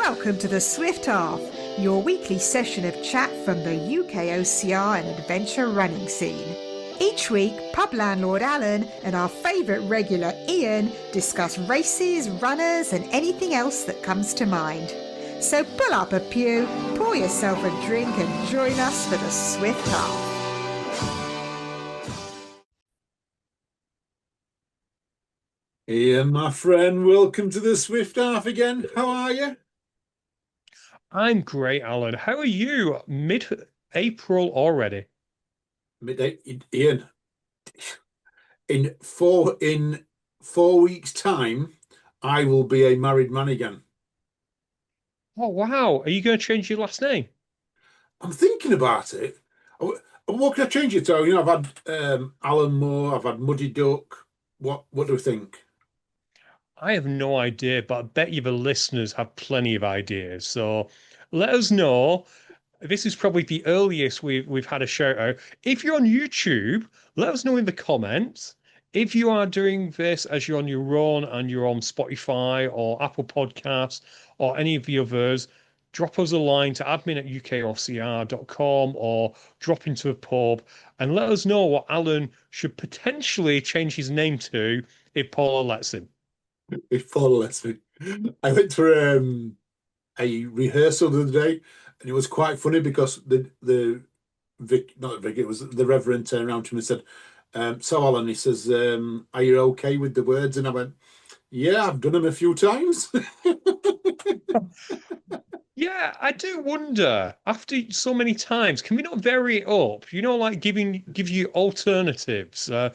Welcome to the Swift Half, your weekly session of chat from the UKOCR and adventure running scene. Each week, pub landlord Alan and our favourite regular Ian discuss races, runners and anything else that comes to mind. So pull up a pew, pour yourself a drink and join us for the Swift Half. Ian, my friend, welcome to the Swift Half again. How are you? I'm great, Alan. How are you? Mid-April already. Midday, Ian. In 4 weeks' time, I will be a married man again. Oh, wow. Are you going to change your last name? I'm thinking about it. What can I change it to? I've had Alan Moore, I've had Muddy Duck. What do we think? I have no idea, but I bet you the listeners have plenty of ideas. So let us know. This is probably the earliest we've had a shout out. If you're on YouTube, let us know in the comments. If you are doing this as you're on your own and you're on Spotify or Apple Podcasts or any of the others, drop us a line to admin@ukocr.com or drop into a pub and let us know what Alan should potentially change his name to if Paula lets him. If Paul lets me. I went for a rehearsal the other day, and it was quite funny because the Vic, not Vic, it was the Reverend turned around to me and said, "So Alan," he says, "are you okay with the words?" And I went, "Yeah, I've done them a few times." Yeah, I do wonder after so many times, can we not vary it up? Like give you alternatives. A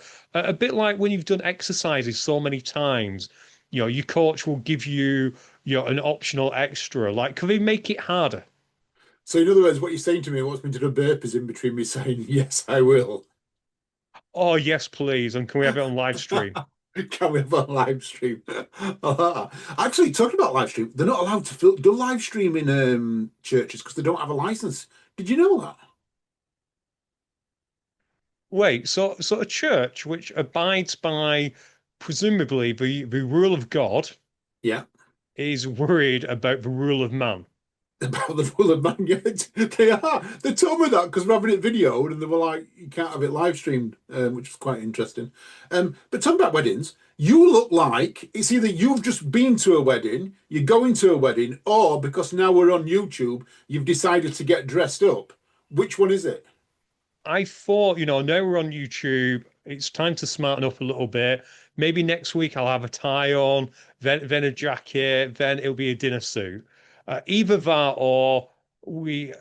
bit like when you've done exercises so many times, your coach will give you, an optional extra. Like, could they make it harder? So in other words, what you're saying to me wants me to do burpees in between me saying, "Yes, I will." Oh, yes, please. And can we have it on live stream? Can we have a live stream? Actually, talking about live stream, they're not allowed to do live stream in churches because they don't have a license. Did you know that? Wait, so a church which abides by presumably the rule of God Yeah. is worried about the rule of man. About the full of man, they are. They told me that because we're having it videoed, and they were like, "You can't have it live streamed," which was quite interesting. But talking about weddings, you look like it's either you've just been to a wedding, you're going to a wedding, or because now we're on YouTube, you've decided to get dressed up. Which one is it? I thought, now we're on YouTube, it's time to smarten up a little bit. Maybe next week I'll have a tie on, then a jacket, then it'll be a dinner suit. Either that or we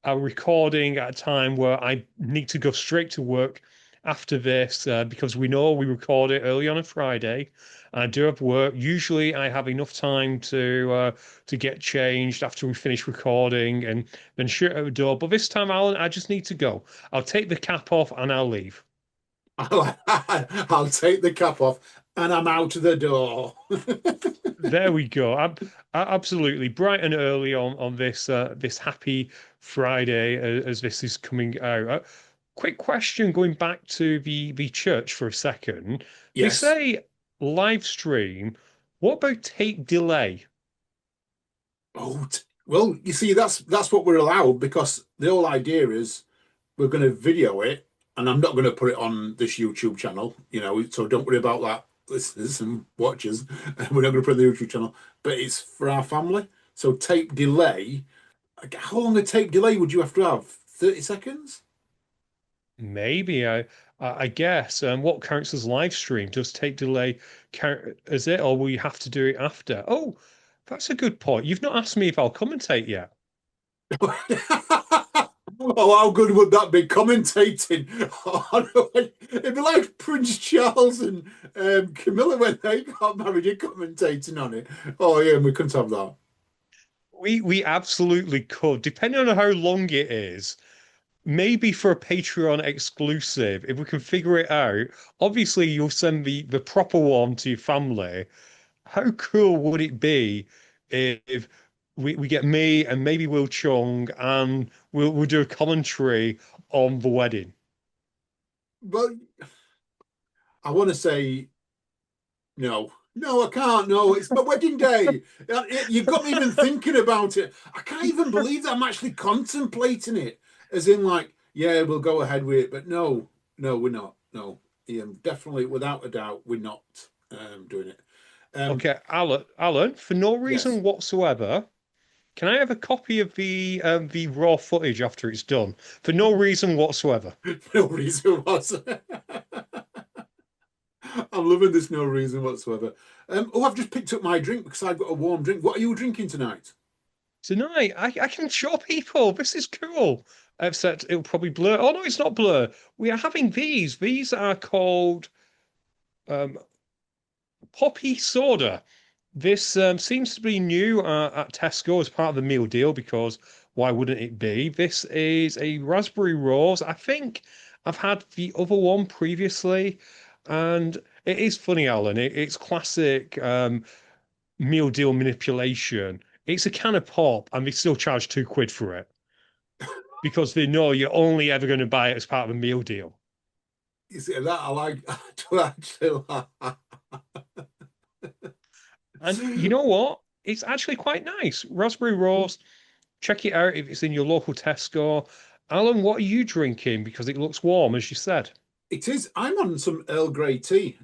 are recording at a time where I need to go straight to work after this because we know we record it early on a Friday. I do have work. Usually, I have enough time to get changed after we finish recording and then shoot out the door. But this time, Alan, I just need to go. I'll take the cap off and I'll leave. I'll take the cap off and I'm out the door. There we go. Absolutely bright and early on this happy Friday as this is coming out. Quick question going back to the church for a second. They Yes. say live stream. What about tape delay? Oh, well, you see, that's what we're allowed because the whole idea is we're going to video it, and I'm not going to put it on this YouTube channel, so don't worry about that, listeners and watchers. We're not going to put it on the YouTube channel, but it's for our family. So tape delay, how long a tape delay would you have to have? 30 seconds? Maybe I guess. What counts as live stream? Does tape delay count as it, or will you have to do it after? Oh, that's a good point. You've not asked me if I'll commentate yet. Oh, how good would that be commentating? It'd be like Prince Charles and Camilla when they got married, you're commentating on it. Oh, yeah, we couldn't have that. We absolutely could, depending on how long it is. Maybe for a Patreon exclusive, if we can figure it out. Obviously, you'll send the proper one to your family. How cool would it be if we get me and maybe Will Chung and we'll do a commentary on the wedding? But I want to say no. No, I can't. No, it's my wedding day. You've got me even thinking about it. I can't even believe that I'm actually contemplating it. As in, like, yeah, we'll go ahead with it. But no, no, we're not. No, Ian, definitely, without a doubt, we're not doing it. Okay, Alan, for no Yes, reason whatsoever, can I have a copy of the raw footage after it's done? For no reason whatsoever. no reason whatsoever. I'm loving this no reason whatsoever. Oh, I've just picked up my drink because I've got a warm drink. What are you drinking tonight? Tonight, I can show people. This is cool. Except it'll probably blur. Oh no, it's not blur. We are having these. These are called um, Poppy Soda. This seems to be new at Tesco as part of the meal deal because why wouldn't it be? This is a raspberry rose. I think I've had the other one previously, and it is funny, Alan. It's classic meal deal manipulation. It's a can of pop, and they still charge £2 for it because they know you're only ever going to buy it as part of a meal deal. You see that I like. I do actually like. And you know what? It's actually quite nice. Raspberry rose. Check it out if it's in your local Tesco. Alan, what are you drinking? Because it looks warm, as you said. It is. I'm on some Earl Grey tea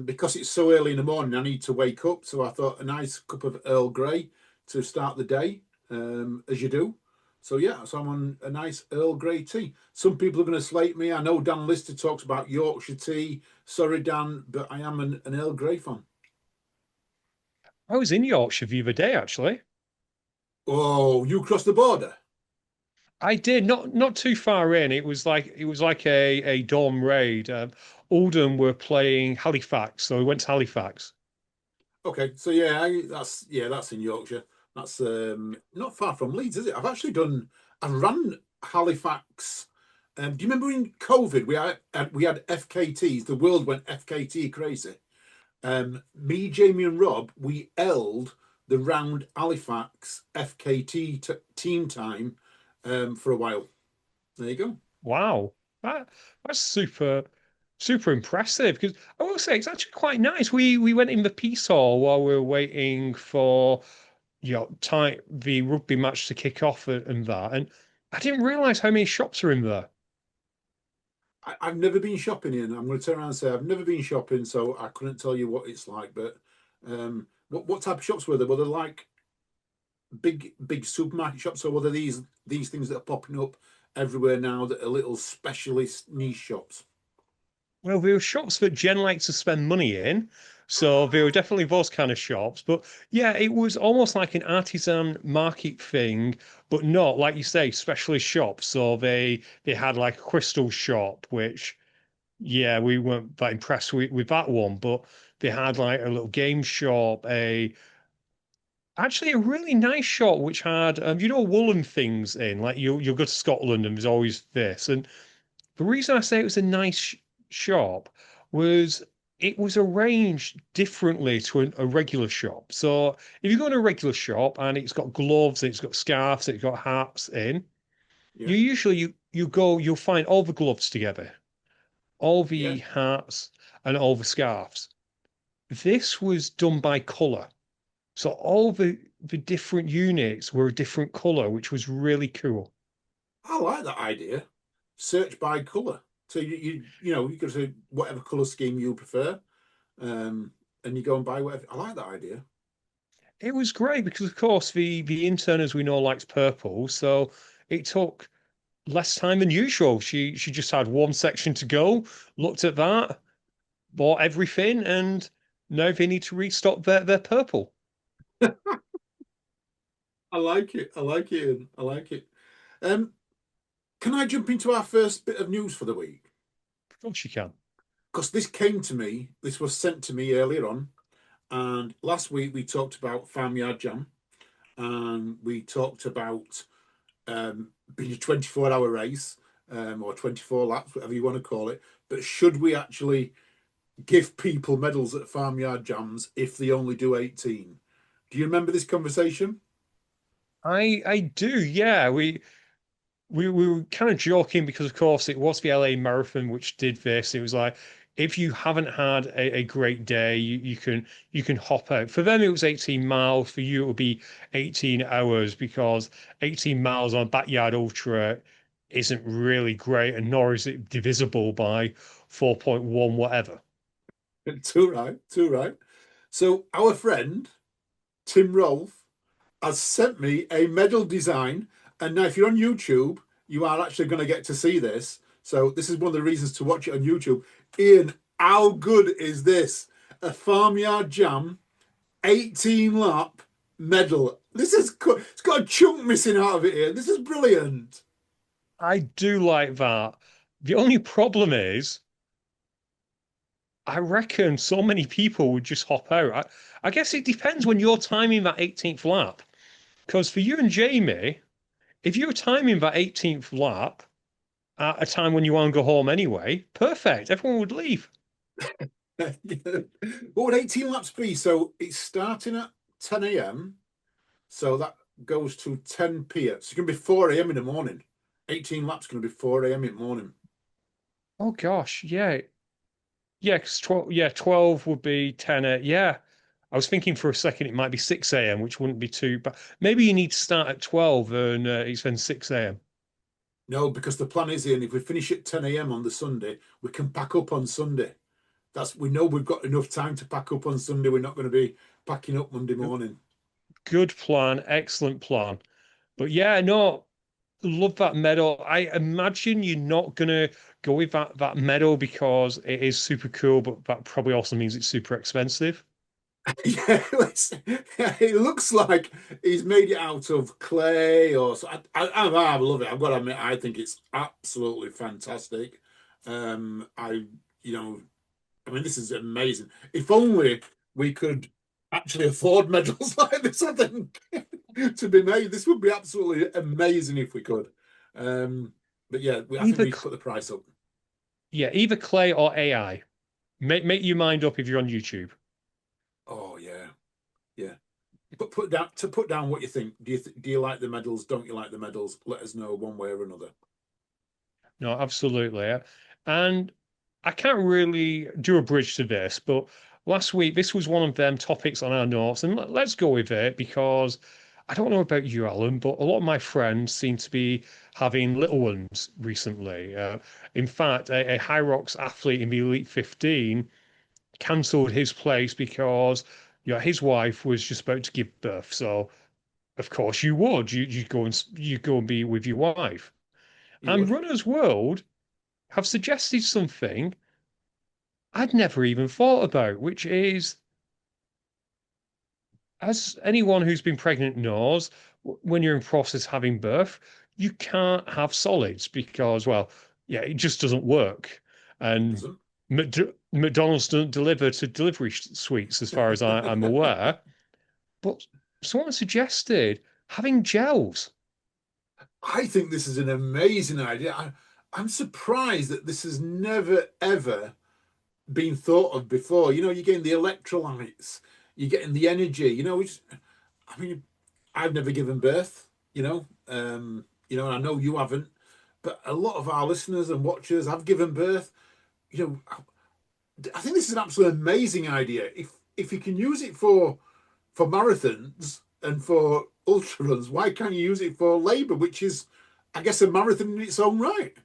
because it's so early in the morning. I need to wake up, so I thought a nice cup of Earl Grey to start the day, as you do. So yeah, so I'm on a nice Earl Grey tea. Some people are going to slate me. I know Dan Lister talks about Yorkshire tea. Sorry, Dan, but I am an Earl Grey fan. I was in Yorkshire the other day, actually. Oh, you crossed the border? I did not too far in. It was like a dorm raid. Oldham were playing Halifax, so we went to Halifax. Okay, so yeah, that's in Yorkshire. That's not far from Leeds, is it? I ran Halifax. Do you remember in COVID we had FKTs? The world went FKT crazy. Me, Jamie, and Rob, we held the round Halifax FKT team time for a while. There you go. Wow, that that's super impressive. Because I will say it's actually quite nice. We went in the Peace Hall while we were waiting for time the rugby match to kick off and that, and I didn't realize how many shops are in there. I've never been shopping in. I'm going to turn around and say I've never been shopping, so I couldn't tell you what it's like. But what type of shops were there? Were there like big supermarket shops, or were there these things that are popping up everywhere now that are little specialist niche shops? Well, there were shops that Jen likes to spend money in. So there were definitely those kind of shops. But yeah, it was almost like an artisan market thing, but not, like you say, specialist shops. So they had like a crystal shop, which yeah, we weren't that impressed with that one, but they had like a little game shop, actually a really nice shop which had woolen things in. Like you'll go to Scotland and there's always this. And the reason I say it was a nice shop was it was arranged differently to a regular shop. So if you go to a regular shop and it's got gloves, it's got scarves, it's got hats in, Yeah, you'll find all the gloves together, all yeah. the hats, and all the scarves. This was done by color. So all the different units were a different color, which was really cool. I like that idea. Search by color. So you go to whatever color scheme you prefer, and you go and buy whatever. I like that idea. It was great because, of course, the intern, as we know, likes purple, so it took less time than usual. She just had one section to go, looked at that, bought everything, and now they need to restock their purple. I like it. I like it. Ian. I like it. Um, can I jump into our first bit of news for the week? Of course you can. Because this came to me. This was sent to me earlier on, and last week we talked about Farmyard Jam, and we talked about being a 24-hour race, or 24 laps, whatever you want to call it. But should we actually give people medals at Farmyard Jams if they only do 18? Do you remember this conversation? I do, yeah. We were kind of joking because, of course, it was the LA Marathon which did this. It was like if you haven't had a great day, you can hop out. For them, it was 18 miles. For you, it will be 18 hours because 18 miles on a backyard ultra isn't really great, and nor is it divisible by 4.1 whatever. Too right, too right. So our friend Tim Rolfe has sent me a medal design, and now if you're on YouTube, you are actually going to get to see this. So this is one of the reasons to watch it on YouTube. Ian, how good is this? A Farmyard Jam 18 lap medal. This is it's got a chunk missing out of it here. This is brilliant. I do like that. The only problem is, I reckon so many people would just hop out. I guess it depends when you're timing that 18th lap. Because for you and Jamie, if you were timing that 18th lap at a time when you want to go home anyway, perfect. Everyone would leave. What would 18 laps be? So it's starting at 10 a.m. So that goes to 10 p.m. So it's going to be 4 a.m. in the morning. 18 laps going to be 4 a.m. in the morning. Oh gosh, yeah. Yeah, 'cause 12 would be 10 yeah. I was thinking for a second it might be 6 a.m., which wouldn't be too bad. Maybe you need to start at 12 and it's then 6 a.m. No, because the plan is, Ian, if we finish at 10 a.m. on the Sunday, we can pack up on Sunday. We know we've got enough time to pack up on Sunday. We're not going to be packing up Monday morning. Good plan, excellent plan. But yeah, no, love that medal. I imagine you're not gonna go with that medal because it is super cool, but that probably also means it's super expensive. Yeah, it looks like he's made it out of clay or so. I love it. I've got to admit, I think it's absolutely fantastic. I, you know, I mean, this is amazing. If only we could actually afford medals like this, I think, to be made. This would be absolutely amazing if we could. But yeah, I think Either we put the price up. yeah, either clay or AI. Make your mind up if you're on YouTube. Oh yeah, yeah. But put down what you think. Do you like the medals? Don't you like the medals? Let us know one way or another. No, absolutely. And I can't really do a bridge to this, but last week this was one of them topics on our notes, and let's go with it because I don't know about you, Alan, but a lot of my friends seem to be having little ones recently. In fact, a High Rocks athlete in the Elite 15 cancelled his place because his wife was just about to give birth. So of course you would. You go and be with your wife. You And would. Runner's World have suggested something I'd never even thought about, which is, as anyone who's been pregnant knows, when you're in process having birth, you can't have solids because, well, yeah, it just doesn't work. And Doesn't. McDonald's doesn't deliver to delivery suites, as far as I'm aware. But someone suggested having gels. I think this is an amazing idea. I'm surprised that this has never ever been thought of before. You know, you're getting the electrolytes, you're getting the energy. I mean, I've never given birth. And I know you haven't, but a lot of our listeners and watchers have given birth. You know, I think this is an absolutely amazing idea. If you can use it for marathons and for ultra runs, why can't you use it for labour, which is, I guess, a marathon in its own right?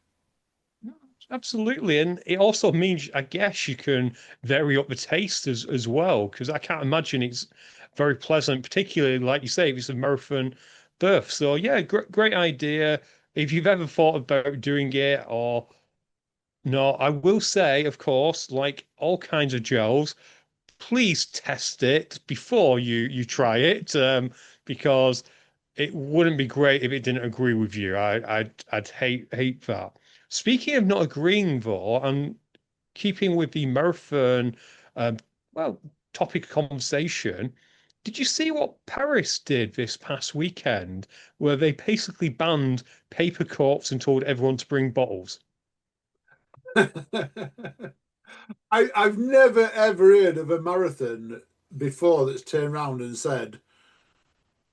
Absolutely. And it also means, I guess, you can vary up the taste as well, because I can't imagine it's very pleasant, particularly, like you say, if it's a marathon birth. So, yeah, great idea. If you've ever thought about doing it or not, I will say, of course, like all kinds of gels, please test it before you try it, because it wouldn't be great if it didn't agree with you. I'd hate that. Speaking of not agreeing, though, and keeping with the marathon, um, well, topic of conversation, did you see what Paris did this past weekend, where they basically banned paper cups and told everyone to bring bottles? I've never ever heard of a marathon before that's turned around and said,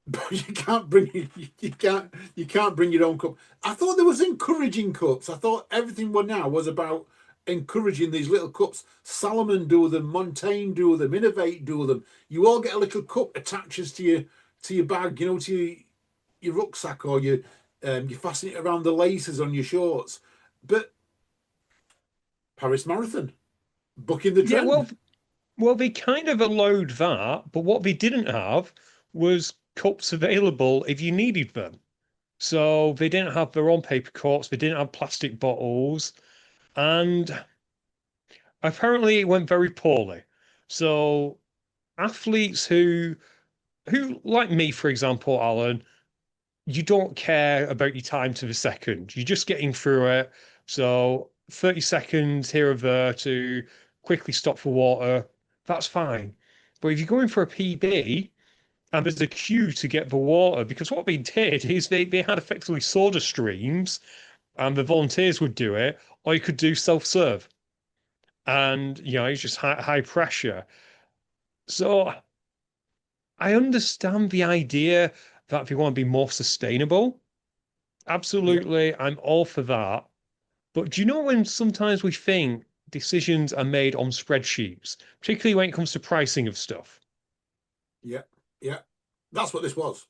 "But you can't bring your own cup." I thought there was encouraging cups. I thought everything now was about encouraging these little cups. Salomon do them, Montaigne do them, Innovate do them. You all get a little cup attaches to your bag, you know, to your rucksack, or you fasten it around the laces on your shorts. But Paris Marathon, bucking the Yeah, trend. well, they kind of allowed that, but what they didn't have was cups available if you needed them. So they didn't have their own paper cups, they didn't have plastic bottles, and apparently it went very poorly. So athletes who like me, for example, Alan, you don't care about your time to the second. You're just getting through it. So 30 seconds here or there to quickly stop for water, that's fine. But if you're going for a PB and there's a queue to get the water, because what they did is they had effectively soda streams and the volunteers would do it, or you could do self-serve. And, it's just high pressure. So I understand the idea that if you want to be more sustainable, Yeah, absolutely, I'm all for that. But do you know when sometimes we think decisions are made on spreadsheets, particularly when it comes to pricing of stuff? yeah, yeah. That's what this was.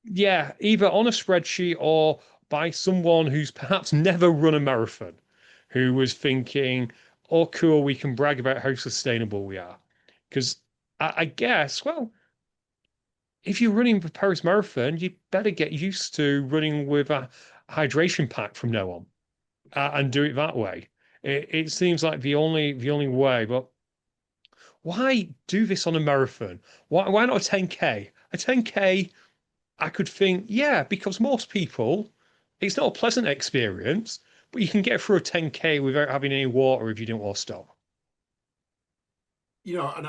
Yeah, either on a spreadsheet or by someone who's perhaps never run a marathon, who was thinking, oh, cool, we can brag about how sustainable we are. Because I guess, well, if you're running the Paris Marathon, you better get used to running with a hydration pack from now on, and do it that way. It seems like the only way. But why do this on a marathon? Why not a 10K? A 10K, I could think, yeah, because most people, it's not a pleasant experience, but you can get through a 10K without having any water if you don't want to stop. You know, and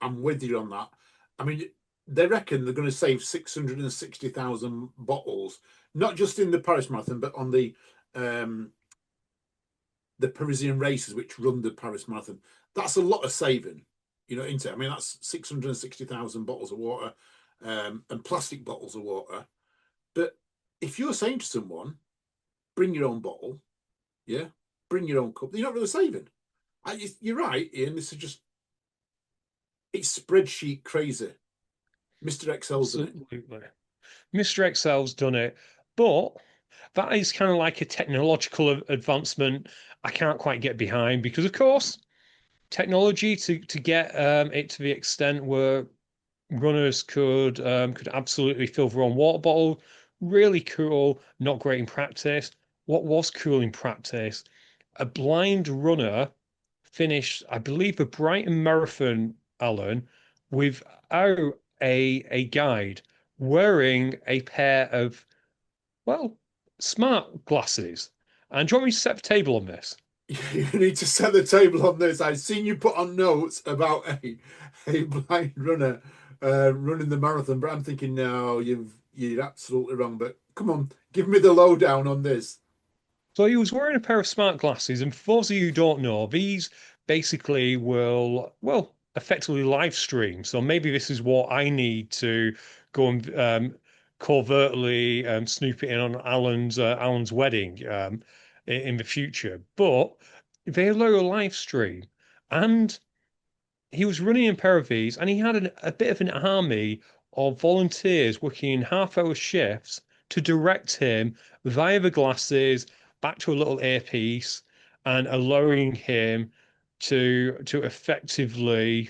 I'm with you on that. I mean, they reckon they're going to save 660,000 bottles, not just in the Paris Marathon, but on the Parisian races which run the Paris Marathon. That's a lot of saving, you know, into. I mean, that's 660,000 bottles of water, and plastic bottles of water. But if you're saying to someone, bring your own bottle, yeah, bring your own cup, you're not really saving. You're right, Ian. This is just, it's spreadsheet crazy. Mr. Excel's done it. Absolutely. Mr. Excel's done it, but that is kind of like a technological advancement I can't quite get behind because, of course, technology to get it to the extent where runners could absolutely fill their own water bottle. Really cool, not great in practice. What was cool in practice? A blind runner finished, I believe, the Brighton Marathon, Alan, without a guide, wearing a pair of, well, smart glasses. And do you want me to set the table on this? You need to set the table on this. I've seen you put on notes about a blind runner running the marathon, but I'm thinking, no, you're absolutely wrong. But come on, give me the lowdown on this. So he was wearing a pair of smart glasses, and for those of you who don't know, these basically will, well, effectively live stream. So maybe this is what I need to go and covertly snoop it in on Alan's wedding in the future. But they allow a live stream, and he was running in a pair of these, and he had a bit of an army of volunteers working in half-hour shifts to direct him via the glasses back to a little earpiece and allowing him to effectively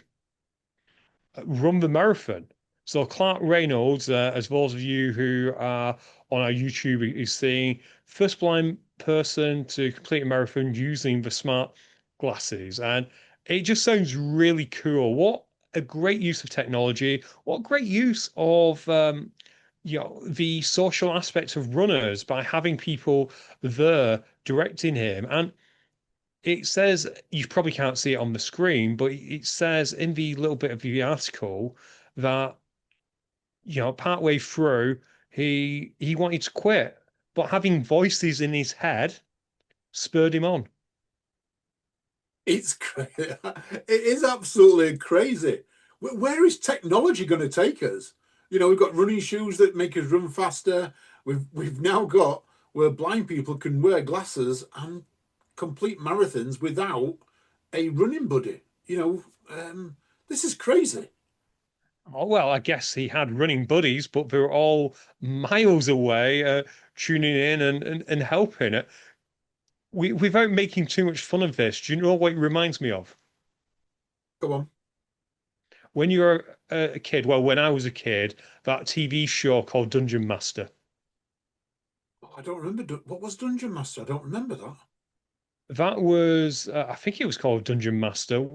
run the marathon. So Clark Reynolds, as those of you who are on our YouTube is seeing, first blind person to complete a marathon using the smart glasses. And it just sounds really cool. What a great use of technology. What great use of the social aspects of runners by having people there directing him. And it says, you probably can't see it on the screen, but it says in the little bit of the article that, partway through, he wanted to quit, but having voices in his head spurred him on. It's crazy. It is absolutely crazy. Where is technology going to take us? You know, we've got running shoes that make us run faster. We've now got where blind people can wear glasses and complete marathons without a running buddy. This is crazy. Oh, well, I guess he had running buddies, but they were all miles away, tuning in and helping it. Without making too much fun of this, do you know what it reminds me of? Go on. When you were a kid, well, when I was a kid, that TV show called Dungeon Master. Oh, I don't remember. What was Dungeon Master? I don't remember that. That was, I think it was called Dungeon Master.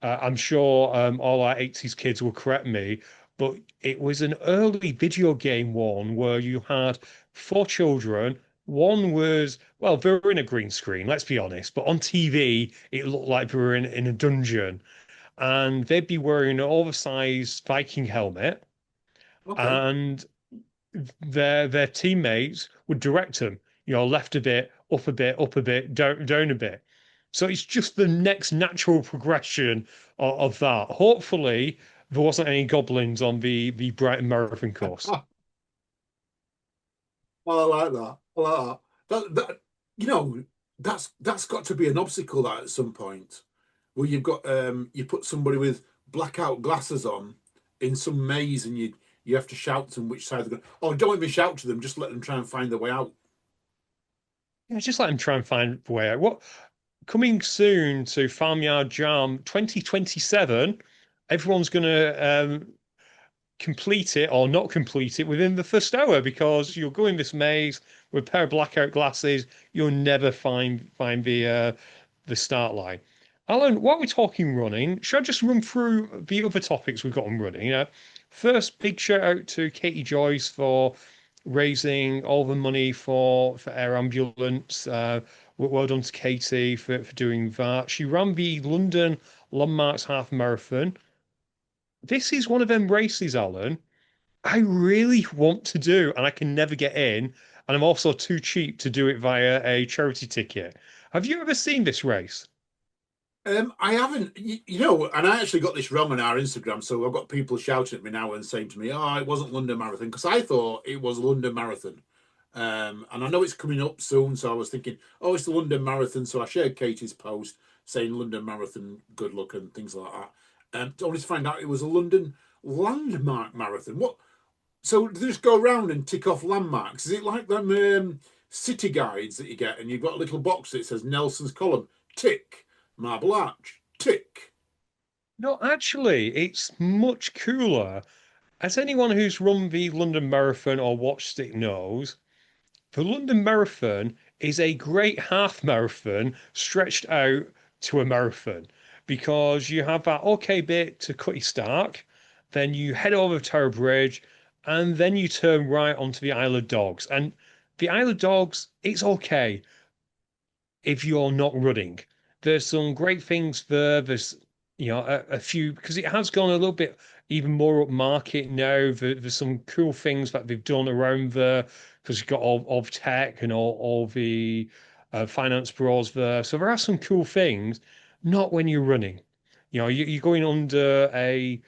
I'm sure all our 80s kids will correct me, but it was an early video game one where you had four children. One was, well, they were in a green screen, let's be honest, but on TV, it looked like they were in a dungeon. And they'd be wearing an oversized Viking helmet, Okay. and their teammates would direct them, left a bit, up a bit, up a bit, down a bit. So it's just the next natural progression of that. Hopefully, there wasn't any goblins on the Brighton Marathon course. Well, I like that. I like that. You know, that's got to be an obstacle that at some point where you've got you put somebody with blackout glasses on in some maze and you have to shout to them which side they're going. Oh, don't even shout to them, just let them try and find their way out. Yeah, just let them try and find a way out. What coming soon to Farmyard Jam 2027? Everyone's gonna complete it or not complete it within the first hour because you'll go in this maze with a pair of blackout glasses. You'll never find the start line. Alan, while we're talking running, should I just run through the other topics we've got on running? First, big shout out to Katie Joyce for raising all the money for Air Ambulance. Well done to Katie for doing that. She ran the London Landmarks Half Marathon. This is one of them races, Alan, I really want to do, and I can never get in. And I'm also too cheap to do it via a charity ticket. Have you ever seen this race? I haven't, and I actually got this wrong on our Instagram. So I've got people shouting at me now and saying to me, "Oh, it wasn't London Marathon," because I thought it was London Marathon. And I know it's coming up soon, so I was thinking, "Oh, it's the London Marathon." So I shared Katie's post saying London Marathon, good luck and things like that. Only to find out it was a London landmark marathon. What? So do they just go around and tick off landmarks? Is it like them city guides that you get, and you've got a little box that says Nelson's Column, tick, Marble Arch, tick. No, actually, it's much cooler. As anyone who's run the London Marathon or watched it knows, the London Marathon is a great half marathon stretched out to a marathon because you have that okay bit to Cutty Stark, then you head over Tower Bridge, and then you turn right onto the Isle of Dogs. And the Isle of Dogs, it's okay if you're not running. There's some great things there. There's a few because it has gone a little bit even more upmarket now. There's some cool things that they've done around there because you've got all of tech and all the finance bureaus there. So there are some cool things. Not when you're running. You're going under a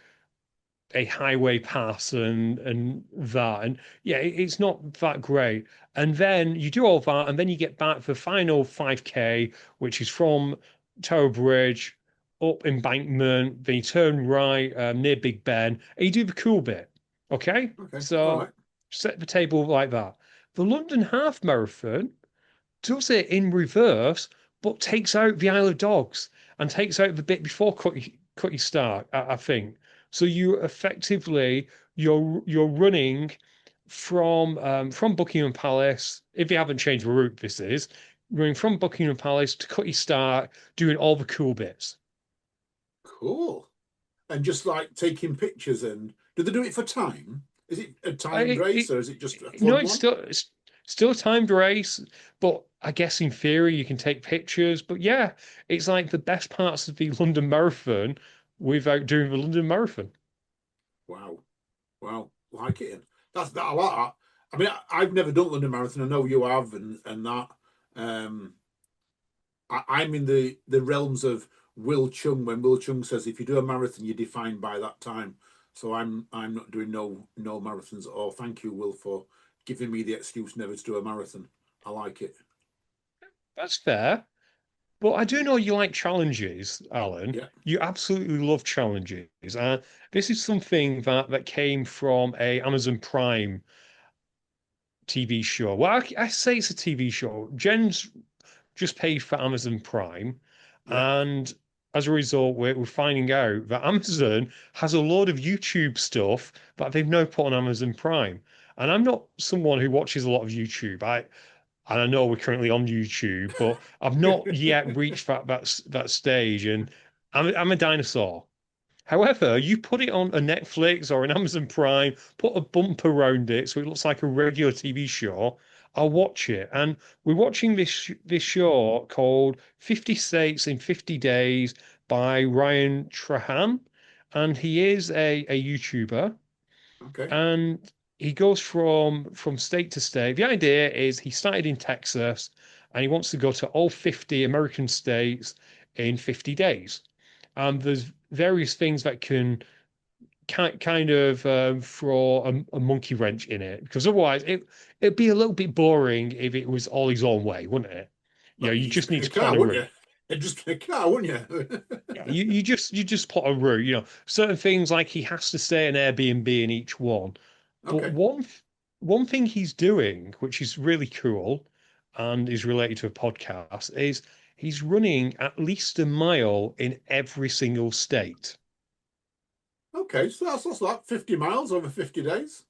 highway pass and that. And yeah, it's not that great. And then you do all that, and then you get back for the final 5K, which is from Tower Bridge up Embankment. Then you turn right near Big Ben, and you do the cool bit. Okay, Okay, all right. so set the table like that. The London Half Marathon does it in reverse, but takes out the Isle of Dogs and takes out the bit before Cutty Stark, I think. So you effectively you're running from Buckingham Palace. If you haven't changed the route, this is running from Buckingham Palace to Cutty Stark, doing all the cool bits. Cool. And just like taking pictures, and do they do it for time? Is it a timed I, race it, or is it just a no, fun one? it's still a timed race, but I guess in theory you can take pictures. But yeah, it's like the best parts of the London Marathon without doing the London Marathon. Wow. Wow. Like it. That's that I like that. I mean, I've never done London Marathon. I know you have, and that. Um, I'm in the realms of Will Chung when Will Chung says if you do a marathon, you're defined by that time. So I'm not doing no marathons at all. Thank you, Will, for giving me the excuse never to do a marathon. I like it. That's fair. But I do know you like challenges, Alan. Yeah. You absolutely love challenges. And this is something that came from a Amazon Prime TV show. Well, I say it's a TV show. Jen's just paid for Amazon Prime, Yeah. and as a result, we're finding out that Amazon has a load of YouTube stuff that they've now put on Amazon Prime. And I'm not someone who watches a lot of YouTube. And I know we're currently on YouTube, but I've not yet reached that stage, and I'm a dinosaur. However, you put it on a Netflix or an Amazon Prime, put a bump around it so it looks like a regular TV show. I'll watch it. And we're watching this show called 50 States in 50 Days by Ryan Trahan. And he is a YouTuber, Okay. and he goes from state to state. The idea is he started in Texas and he wants to go to all 50 American states in 50 days. And there's various things that can kind of throw a monkey wrench in it, because otherwise it'd be a little bit boring if it was all his own way, wouldn't it? You know, But you you just just pick need a to plan car, a wouldn't route. you? It'd just pick a car, wouldn't you? Yeah, you just plot a route. You know, certain things like he has to stay in Airbnb in each one. But Okay. one thing he's doing, which is really cool and is related to a podcast, is he's running at least a mile in every single state. Okay. So that's like 50 miles over 50 days.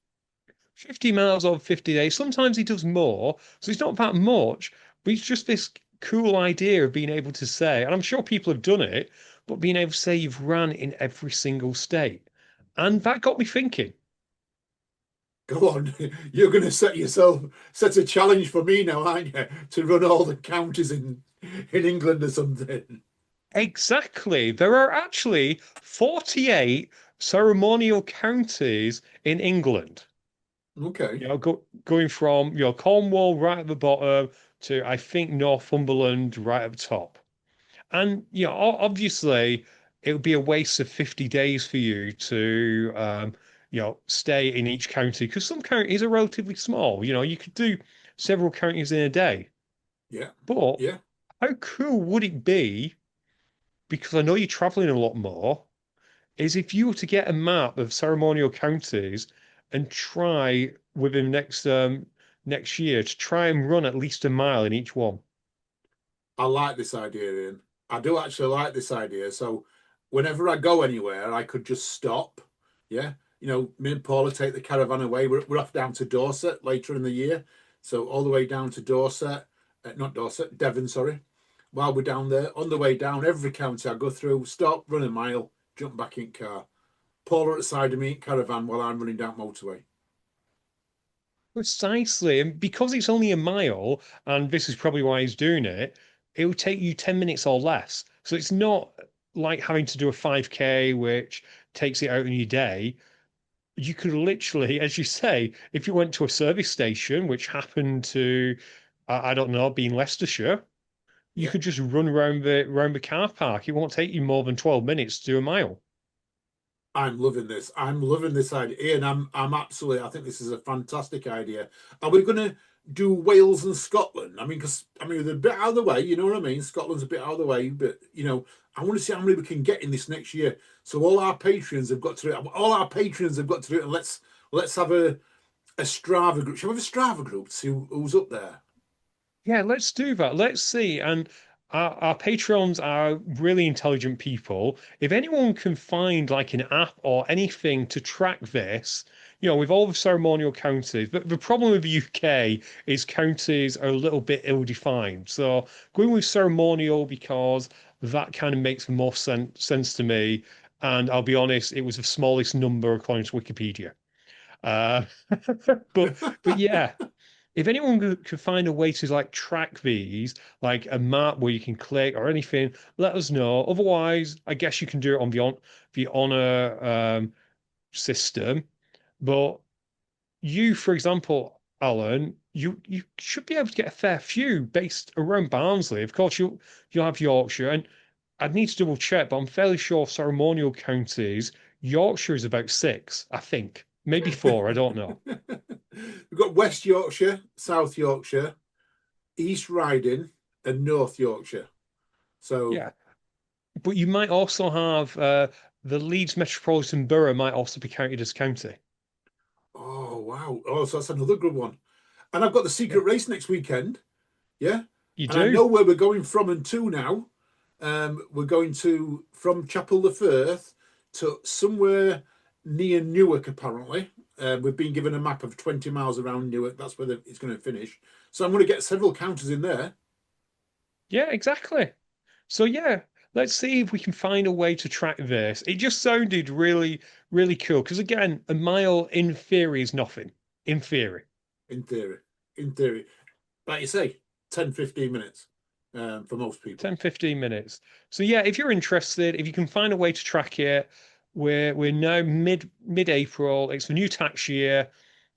50 miles over 50 days. Sometimes he does more, so it's not that much, but it's just this cool idea of being able to say, and I'm sure people have done it, but being able to say you've ran in every single state. And that got me thinking. Go on. You're going to set a challenge for me now, aren't you? To run all the counties in England or something. Exactly. There are actually 48 ceremonial counties in England. Okay. You know, going from Cornwall right at the bottom to I think Northumberland right at the top. And obviously it would be a waste of 50 days for you to stay in each county, because some counties are relatively small. You know, you could do several counties in a day. Yeah. But Yeah. how cool would it be, because I know you're traveling a lot more, is if you were to get a map of ceremonial counties and try within next year to try and run at least a mile in each one. I like this idea, Ian. I do actually like this idea. So whenever I go anywhere, I could just stop. Yeah. Me and Paula take the caravan away. We're off down to Dorset later in the year. So all the way down to Dorset, not Dorset, Devon, sorry. While we're down there, on the way down, every county I go through, stop, run a mile, jump back in car. Paula at the side of me in caravan while I'm running down motorway. Precisely. And because it's only a mile, and this is probably why he's doing it, it will take you 10 minutes or less. So it's not like having to do a 5K, which takes it out in your day. You could literally, as you say, if you went to a service station, which happened to, I don't know, be in Leicestershire, you Yeah. could just run around the car park. It won't take you more than 12 minutes to do a mile. I'm loving this. I'm loving this idea. Ian, I'm absolutely, I think this is a fantastic idea. Are we going to do Wales and Scotland? I mean, because they're a bit out of the way, you know what I mean? Scotland's a bit out of the way, but I want to see how many we can get in this next year. So all our patrons have got to do it. All our patrons have got to do it. And let's have a Strava group. Shall we have a Strava group to see who's up there? Yeah, let's do that. Let's see. And our patrons are really intelligent people. If anyone can find like an app or anything to track this, with all the ceremonial counties, but the problem with the UK is counties are a little bit ill-defined. So going with ceremonial, because that kind of makes more sense to me. And I'll be honest, it was the smallest number according to Wikipedia. Uh, but yeah, if anyone could find a way to like track these, like a map where you can click or anything, let us know. Otherwise, I guess you can do it on the honor system. But you, for example, Alan, you should be able to get a fair few based around Barnsley. Of course, you'll have Yorkshire, and I'd need to double check, but I'm fairly sure ceremonial counties, Yorkshire is about six, I think. Maybe four, I don't know. We've got West Yorkshire, South Yorkshire, East Riding, and North Yorkshire. So, Yeah. But you might also have the Leeds Metropolitan Borough might also be counted as county. oh wow, oh, so that's another good one. And I've got the Yeah, secret race next weekend. Yeah, you and I do. know where we're going from and to now. We're going to from Chapel the Firth to somewhere near Newark, apparently. We've been given a map of 20 miles around Newark. That's where it's going to finish. So I'm going to get several counters in there. Yeah, exactly. So yeah, let's see if we can find a way to track this. It just sounded really, really cool. Because again, a mile in theory is nothing. In theory. In theory. In theory. Like you say, 10, 15 minutes for most people. 10, 15 minutes. So yeah, if you're interested, if you can find a way to track it, we're now mid-April. It's the new tax year.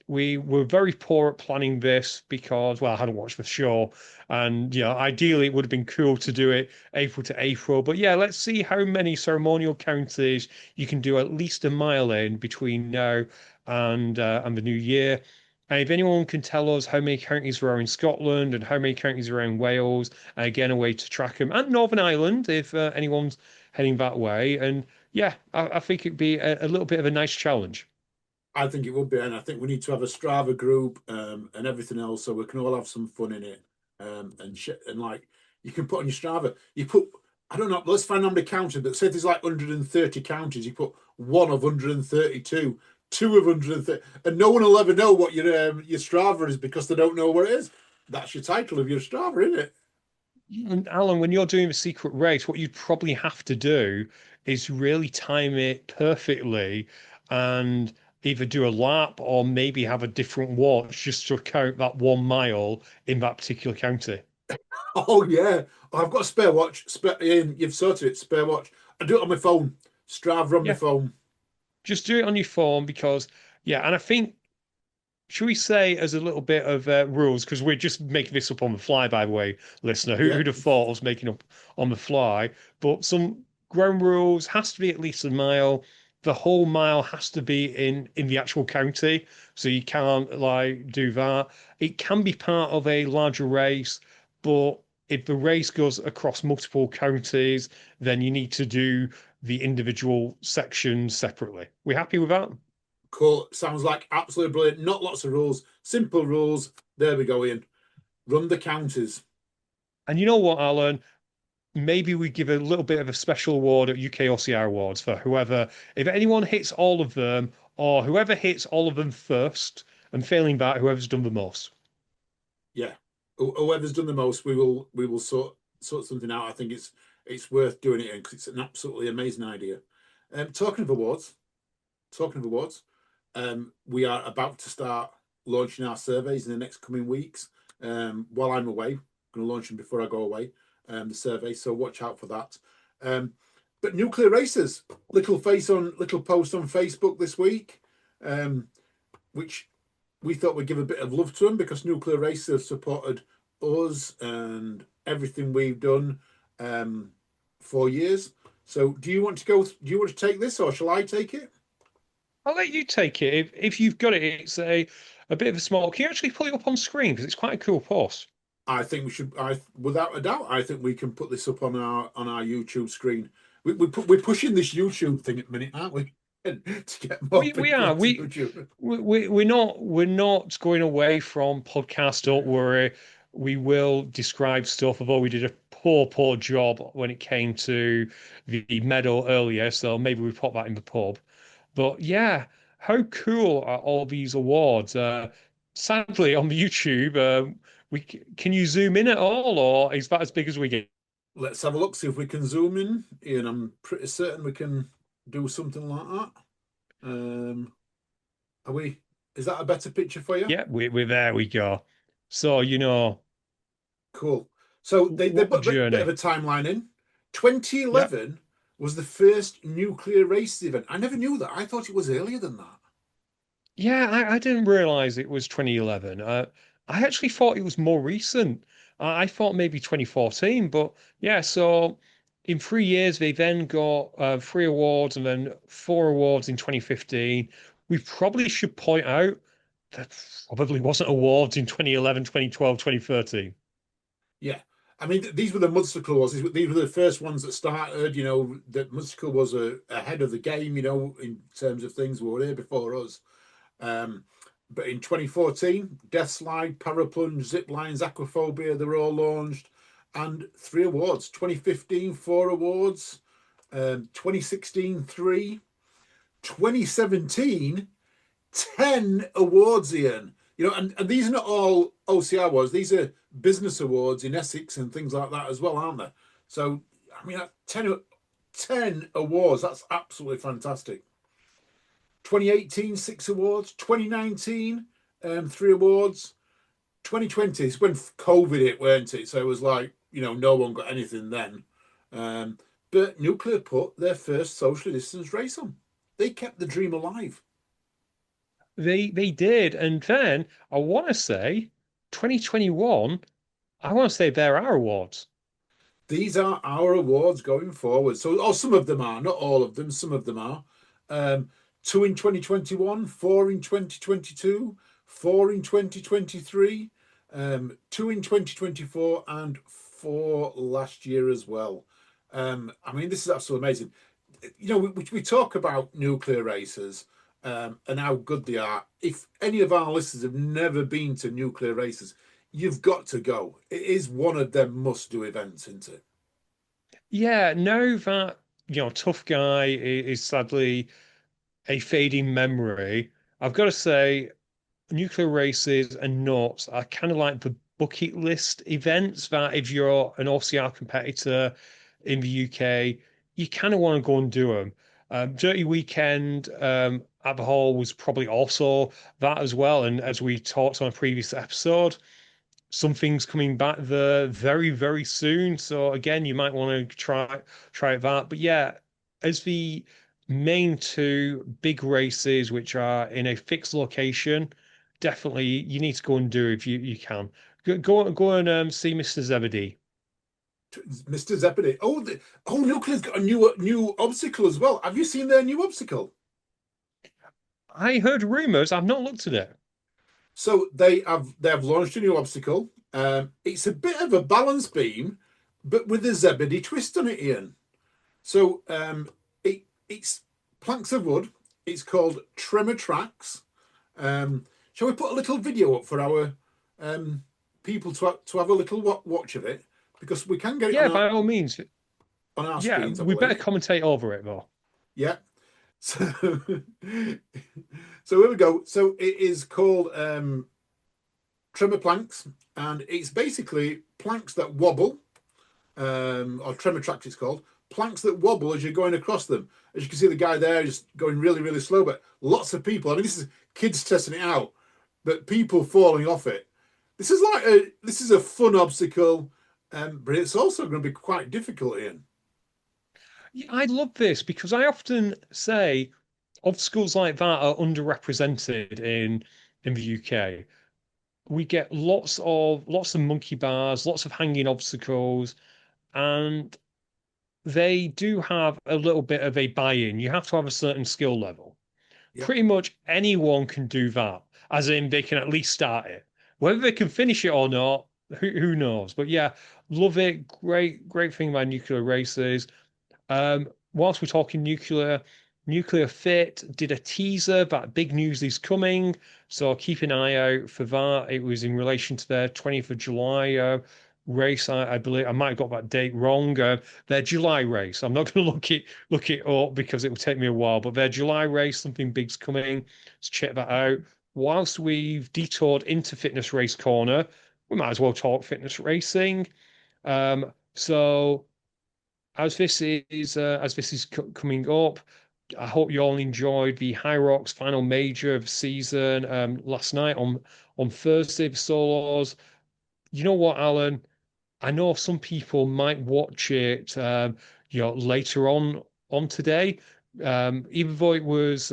We were very poor at planning this because, well, I hadn't watched the show. And, ideally it would have been cool to do it April to April. But yeah, let's see how many ceremonial counties you can do at least a mile in between now and the new year. And if anyone can tell us how many counties there are in Scotland and how many counties are in Wales, again, a way to track them, and Northern Ireland, if anyone's heading that way. And yeah, I think it'd be a little bit of a nice challenge. I think it would be, and I think we need to have a Strava group and everything else, so we can all have some fun in it. And like you can put on your Strava, you put I don't know, let's find how many counties, but say there's like 130 counties, you put one of 132, two of 130, and no one will ever know what your Strava is because they don't know what it is. That's your title of your Strava, isn't it? And Alan, when you're doing the secret race, what you'd probably have to do is really time it perfectly and either do a lap or maybe have a different watch just to count that 1 mile in that particular county. Oh yeah, I've got a spare watch. Ian, you've sorted it. Spare watch. I do it on my phone. Strava on my Yeah, phone. just do it on your phone because, yeah, and I think should we say as a little bit of rules because we're just making this up on the fly, by the way, listener. Yeah, Who'd have thought I was making up on the fly? But some ground rules has to be at least a mile. The whole mile has to be in the actual county, so you can't like do that. It can be part of a larger race, but if the race goes across multiple counties, then you need to do the individual sections separately. We happy with that? cool. Sounds like absolutely brilliant. Not lots of rules. Simple rules. There we go, Ian. Run the counties. And you know what, Alan? Maybe we give a little bit of a special award at UKOCR Awards for whoever, if anyone hits all of them, or whoever hits all of them first, and failing that, whoever's done the most. Yeah. Whoever's done the most, we will sort something out. I think it's worth doing it because it's an absolutely amazing idea. Talking of awards, talking of awards, we are about to start launching our surveys in the next coming weeks. While I'm away, I'm going to launch them before I go away. The survey, so watch out for that. But nuclear racers, little post on Facebook this week, which we thought we'd give a bit of love to them because nuclear racers have supported us and everything we've done for years. So, do you want to go? Do you want to take this, or shall I take it? I'll let you take it. If you've got it, it's a bit of a small. Can you actually pull it up on screen? Because it's quite a cool post. I think we should. Without a doubt, I think we can put this up on our YouTube screen. We're pushing this YouTube thing at the minute, aren't we? To get more We people are onto YouTube. we're not going away from podcast. Don't worry. We will describe stuff. Although we did a poor job when it came to the medal earlier, so maybe we put that in the pub. But yeah, how cool are all these awards? Sadly, on the YouTube, can you zoom in at all, or is that as big as we get? Let's have a look, see if we can zoom in. And I'm pretty certain we can do something like that. Are we? Is that a better picture for you? Yeah, we're there. We go. So Cool. So they what a put a bit of journey. a timeline in. Yeah. 2011 was the first nuclear race event. I never knew that. I thought it was earlier than that. Yeah, I didn't realize it was 2011. I actually thought it was more recent. I thought maybe 2014, but yeah, so in 3 years, they then got three awards and then four awards in 2015. We probably should point out that probably wasn't awards in 2011, 2012, 2013. Yeah. I mean, these were the Mudstickle Awards. These were the first ones that started. You know, that Mudstickle was ahead of the game. You know, in terms of things were here before us. Um, but in 2014, Death Slide, Paraplunge, Zip Lines, Aquaphobia, they were all launched, and 3 awards. 2015, 4 awards. 2016, 3. 2017, 10 awards, Ian. You know, and these are not all OCR awards. These are business awards in Essex and things like that as well, aren't they? So, I mean, 10 awards, that's absolutely fantastic. 2018, 6 awards. 2019, 3 awards. 2020 is when COVID hit, weren't it? So it was like, you know, no one got anything then. But Nuclear put their first socially distanced race on. They kept the dream alive. They did. And then I want to say 2021, I want to say they're our awards. These are our awards going forward. So, or some of them are, not all of them, some of them are. 2 in 2021, 4 in 2022, 4 in 2023, 2 in 2024, and 4 last year as well. I mean, this is absolutely amazing. You know, we talk about nuclear races and how good they are. If any of our listeners have never been to nuclear races, you've got to go. It is one of them must-do events, isn't it? Yeah, now that, Tough Guy is sadly a fading memory, I've got to say, nuclear races and nuts are kind of like the bucket list events that if you're an OCR competitor in the UK, you kind of want to go and do them. Dirty Weekend at the Hall was probably also that as well. And as we talked on a previous episode, something's coming back there very, very soon. So again, you might want to try that. But yeah, as the main two big races, which are in a fixed location, definitely you need to go and do if you can. Go and see Mr. Zebedee. Mr. Zeppeli. Oh, Nuclear's got a new obstacle as well. Have you seen their new obstacle? I heard rumors. I've not looked at it. So they have launched a new obstacle. It's a bit of a balance beam, but with a Zebedee twist on it, Ian. So it's planks of wood. It's called Tremor Tracks. Shall we put a little video up for our people to have a little watch of it? Because we can get it Yeah, by all means. on our Yeah, screens, I we better believe. commentate over it though. Yeah. So, so here we go. So it is called tremor planks, and it's basically planks that wobble, or tremor tracks it's called, planks that wobble as you're going across them. As you can see, the guy there is going really, really slow, but lots of people, I mean, this is kids testing it out, but people falling off it. This is a fun obstacle, but it's also going to be quite difficult, Ian. Yeah, I love this because I often say obstacles like that are underrepresented in the UK. We get lots of monkey bars, lots of hanging obstacles, and they do have a little bit of a buy-in. You have to have a certain skill level. Yeah. Pretty much anyone can do that, as in they can at least start it. Whether they can finish it or not, who knows? But yeah, love it. Great thing about nuclear races. Whilst we're talking Nuclear Fit did a teaser that big news is coming. So keep an eye out for that. It was in relation to their 20th of July race. I believe I might have got that date wrong. Their July race. I'm not going to look it up because it will take me a while. But their July race, something big's coming. So check that out. Whilst we've detoured into Fitness Race Corner, we might as well talk fitness racing. So as this is coming up, I hope you all enjoyed the High Rocks final major of the season last night on Thursday, the solos. You know what, Alan? I know some people might watch it later on today. Even though it was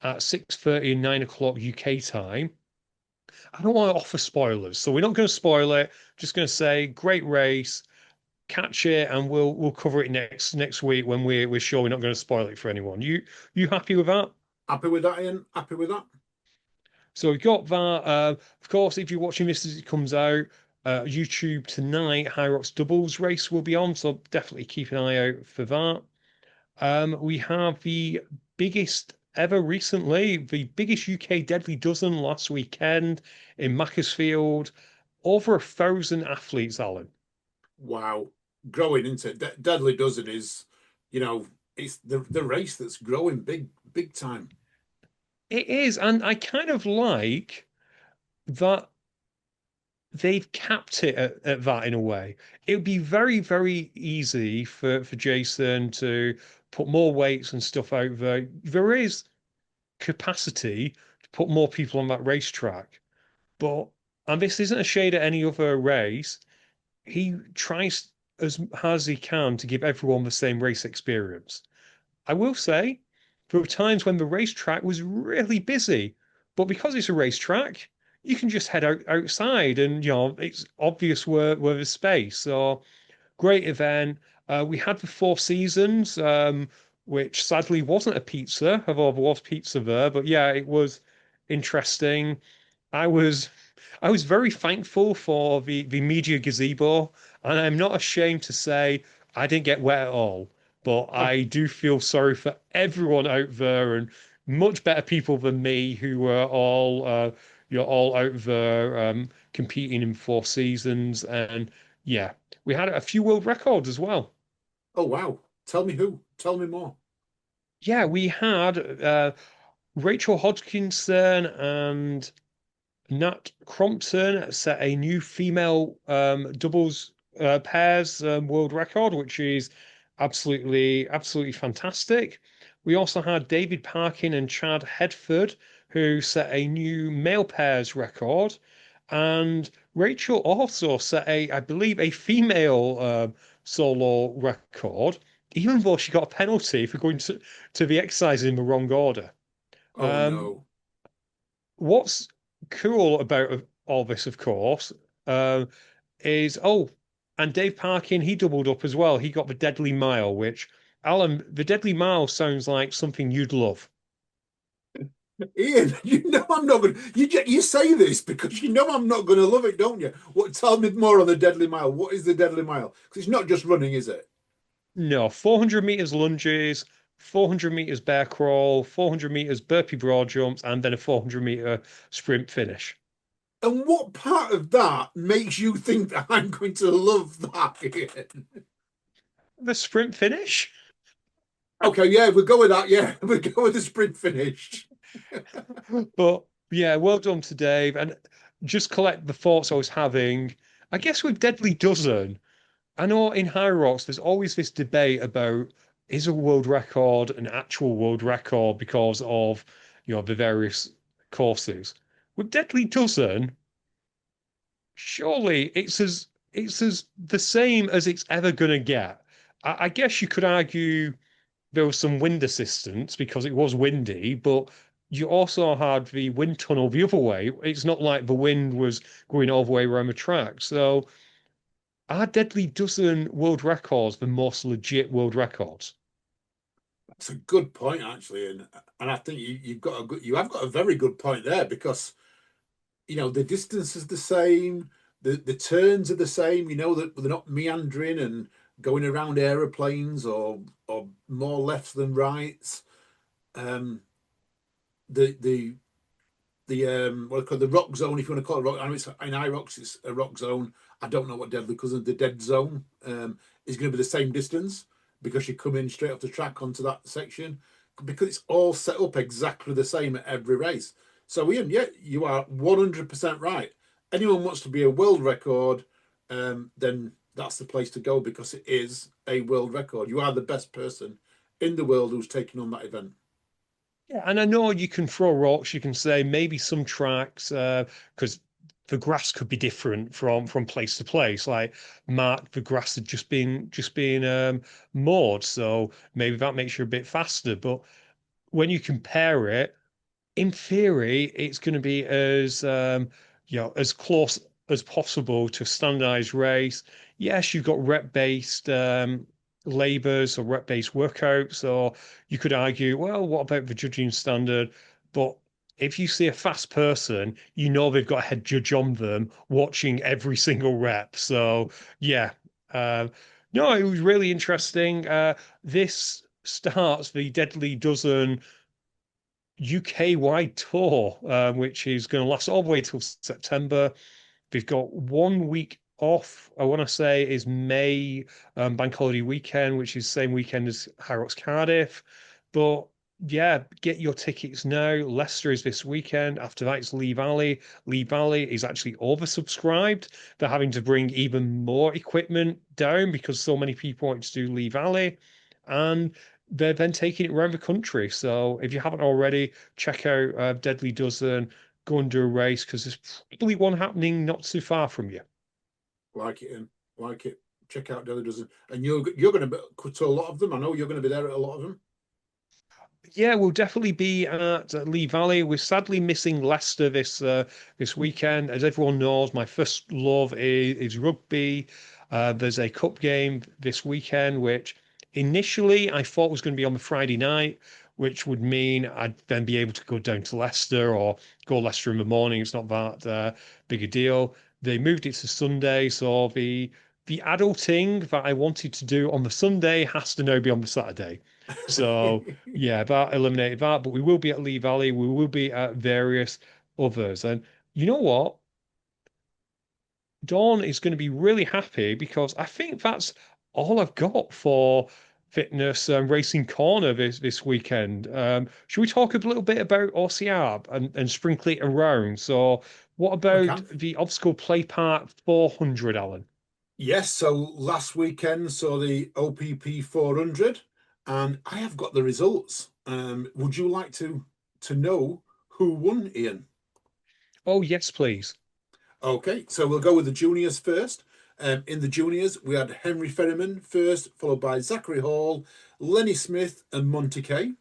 at 6:30 and 9 o'clock UK time. I don't want to offer spoilers, so we're not going to spoil it. Just going to say great race, catch it, and we'll cover it next week when we're sure we're not going to spoil it for anyone. You happy with that? Happy with that, Ian? Happy with that? So we've got that. Of course, if you're watching this as it comes out, YouTube tonight, High Rocks doubles race will be on, so definitely keep an eye out for that. We have the biggest ever recently, the biggest UK Deadly Dozen last weekend in Macclesfield. Over 1,000 athletes, Alan. Wow, growing into it. Deadly Dozen is, you know, it's the race that's growing big time. It is, and I kind of like that they've capped it at that in a way. It would be very, very easy for Jason to put more weights and stuff out there. There is capacity to put more people on that racetrack, but and this isn't a shade at any other race. He tries as hard as he can to give everyone the same race experience. I will say there were times when the racetrack was really busy, but because it's a racetrack, you can just head outside and it's obvious where there's space. So great event. We had the Four Seasons, which sadly wasn't a pizza, although there was pizza there. But yeah, it was interesting. I was I was very thankful for the media gazebo, and I'm not ashamed to say I didn't get wet at all. But I do feel sorry for everyone out there, and much better people than me who were all you're all out there competing in Four Seasons, and yeah, we had a few world records as well. Oh wow. Tell me who. Tell me more. Yeah, we had Rachel Hodgkinson and Nat Crompton set a new female doubles pairs world record, which is absolutely fantastic. We also had David Parkin and Chad Hedford, who set a new male pairs record, and Rachel also set I believe, a female solo record, even though she got a penalty for going to the exercise in the wrong order. Oh Um, no. what's cool about all this, of course, uh, is and Dave Parkin, he doubled up as well. He got the Deadly Mile, which Alan, the Deadly Mile sounds like something you'd love. Ian, you know I'm not going to. You say this because you know I'm not going to love it, don't you? What? Tell me more on the Deadly Mile. What is the Deadly Mile? Because it's not just running, is it? No, 400 meters lunges, 400 meters bear crawl, 400 meters burpee broad jumps, and then a 400-meter sprint finish. And what part of that makes you think that I'm going to love that, Ian? The sprint finish? Okay, yeah, we'll go with that. Yeah, we'll go with the sprint finish. But yeah, well done to Dave. And just collect the thoughts I was having. I guess with Deadly Dozen, I know in High Rocks there's always this debate about is a world record an actual world record because of the various courses. With Deadly Dozen, surely it's as the same as it's ever gonna get. I guess you could argue there was some wind assistance because it was windy, but you also had the wind tunnel the other way. It's not like the wind was going all the way around the track. So are Deadly Dozen world records the most legit world records? That's a good point, actually, and I think you have got a very good point there because the distance is the same, the turns are the same. That they're not meandering and going around aeroplanes or more lefts than rights. Um, the what I call the rock zone, if you want to call it rock. I know it's in IROX, it's a rock zone. I don't know what deadly because the dead zone is going to be the same distance because you come in straight off the track onto that section because it's all set up exactly the same at every race. So Ian, yeah, you are 100% right. Anyone wants to be a world record, then that's the place to go because it is a world record. You are the best person in the world who's taking on that event. Yeah, and I know you can throw rocks. You can say maybe some tracks, because the grass could be different from place to place. Like Mark, the grass had just been mowed, so maybe that makes you a bit faster. But when you compare it, in theory, it's going to be as close as possible to a standardized race. Yes, you've got rep-based labors or rep-based workouts, or you could argue, well, what about the judging standard? But if you see a fast person, you know they've got a head judge on them watching every single rep. So yeah, uh, no, it was really interesting. This starts the Deadly Dozen UK-wide tour, which is going to last all the way till September. They've got 1 week off. I want to say is May bank holiday weekend, which is the same weekend as High Rocks Cardiff. But yeah, get your tickets now. Leicester is this weekend. After that, it's Lee Valley. Lee Valley is actually oversubscribed. They're having to bring even more equipment down because so many people want to do Lee Valley. And they're then taking it around the country. So if you haven't already, check out Deadly Dozen, go and do a race because there's probably one happening not too far from you. Like it, Ian. Like it. Check out Deadly Dozen. And you're going to be to a lot of them. I know you're going to be there at a lot of them. Yeah, we'll definitely be at Lee Valley. We're sadly missing Leicester this weekend. As everyone knows, my first love is rugby. There's a cup game this weekend, which initially I thought was going to be on the Friday night, which would mean I'd then be able to go down to Leicester or go Leicester in the morning. It's not that big a deal. They moved it to Sunday, so the adulting that I wanted to do on the Sunday has to now be on the Saturday. So yeah, that eliminated that, but we will be at Lee Valley. We will be at various others. And you know what? Dawn is going to be really happy because I think that's all I've got for fitness and racing corner this weekend. Should we talk a little bit about OCR and sprinkle it around? So what We about can. the obstacle play part 400, Alan? Yes, so last weekend saw the OPP 400, and I have got the results. Would you like to know who won, Ian? Oh, yes, please. Okay, so we'll go with the juniors first. In the juniors, we had Henry Ferryman first, followed by Zachary Hall, Lenny Smith, and Monty Kay.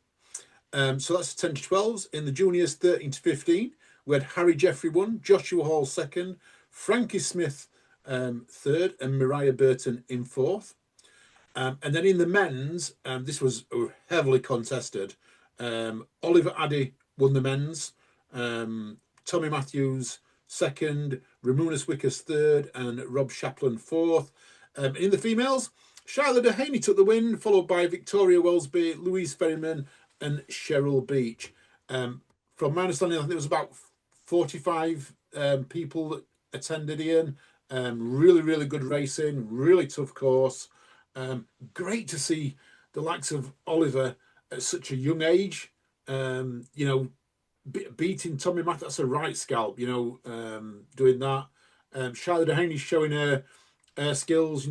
So that's 10 to 12s. In the juniors, 13 to 15, we had Harry Jeffrey one, Joshua Hall second, Frankie Smith third, and Mariah Burton in fourth. And then in the men's, this was heavily contested. Oliver Addy won the men's, Tommy Matthews second, Ramunas Wickers third, and Rob Chaplin fourth. In the females, Charlotte Dehaney took the win, followed by Victoria Wellesby, Louise Ferryman, and Cheryl Beach. From my understanding, I think there was about 45 people that attended, Ian. Really, really good racing, really tough course. Great to see the likes of Oliver at such a young age. Beating Tommy Matthews, that's a right scalp, doing that. Charlotte Dehaney showing her skills,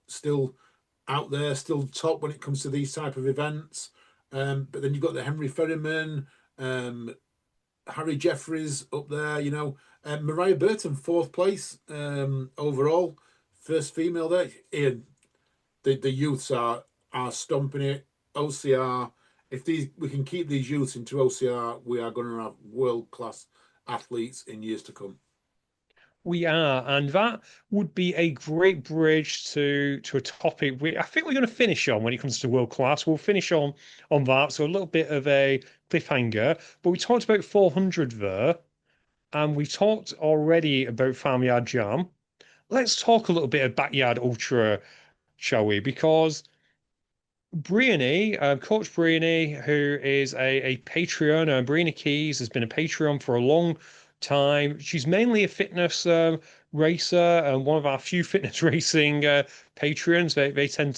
still out there, still top when it comes to these type of events. But then you've got the Henry Ferryman, Harry Jeffries up there, Mariah Burton, fourth place overall, first female there. Ian, the youths are stomping it. OCR, if we can keep these youths into OCR, we are going to have world-class athletes in years to come. We are, and that would be a great bridge to a topic I think we're going to finish on when it comes to world class. We'll finish on that, so a little bit of a cliffhanger. But we talked about 400 there, and we talked already about Farmyard Jam. Let's talk a little bit of Backyard Ultra, shall we? Because Briony, Coach Briony, who is a Patreon, Briony Keys has been a Patreon for a long time. She's mainly a fitness racer and one of our few fitness racing Patreons. They tend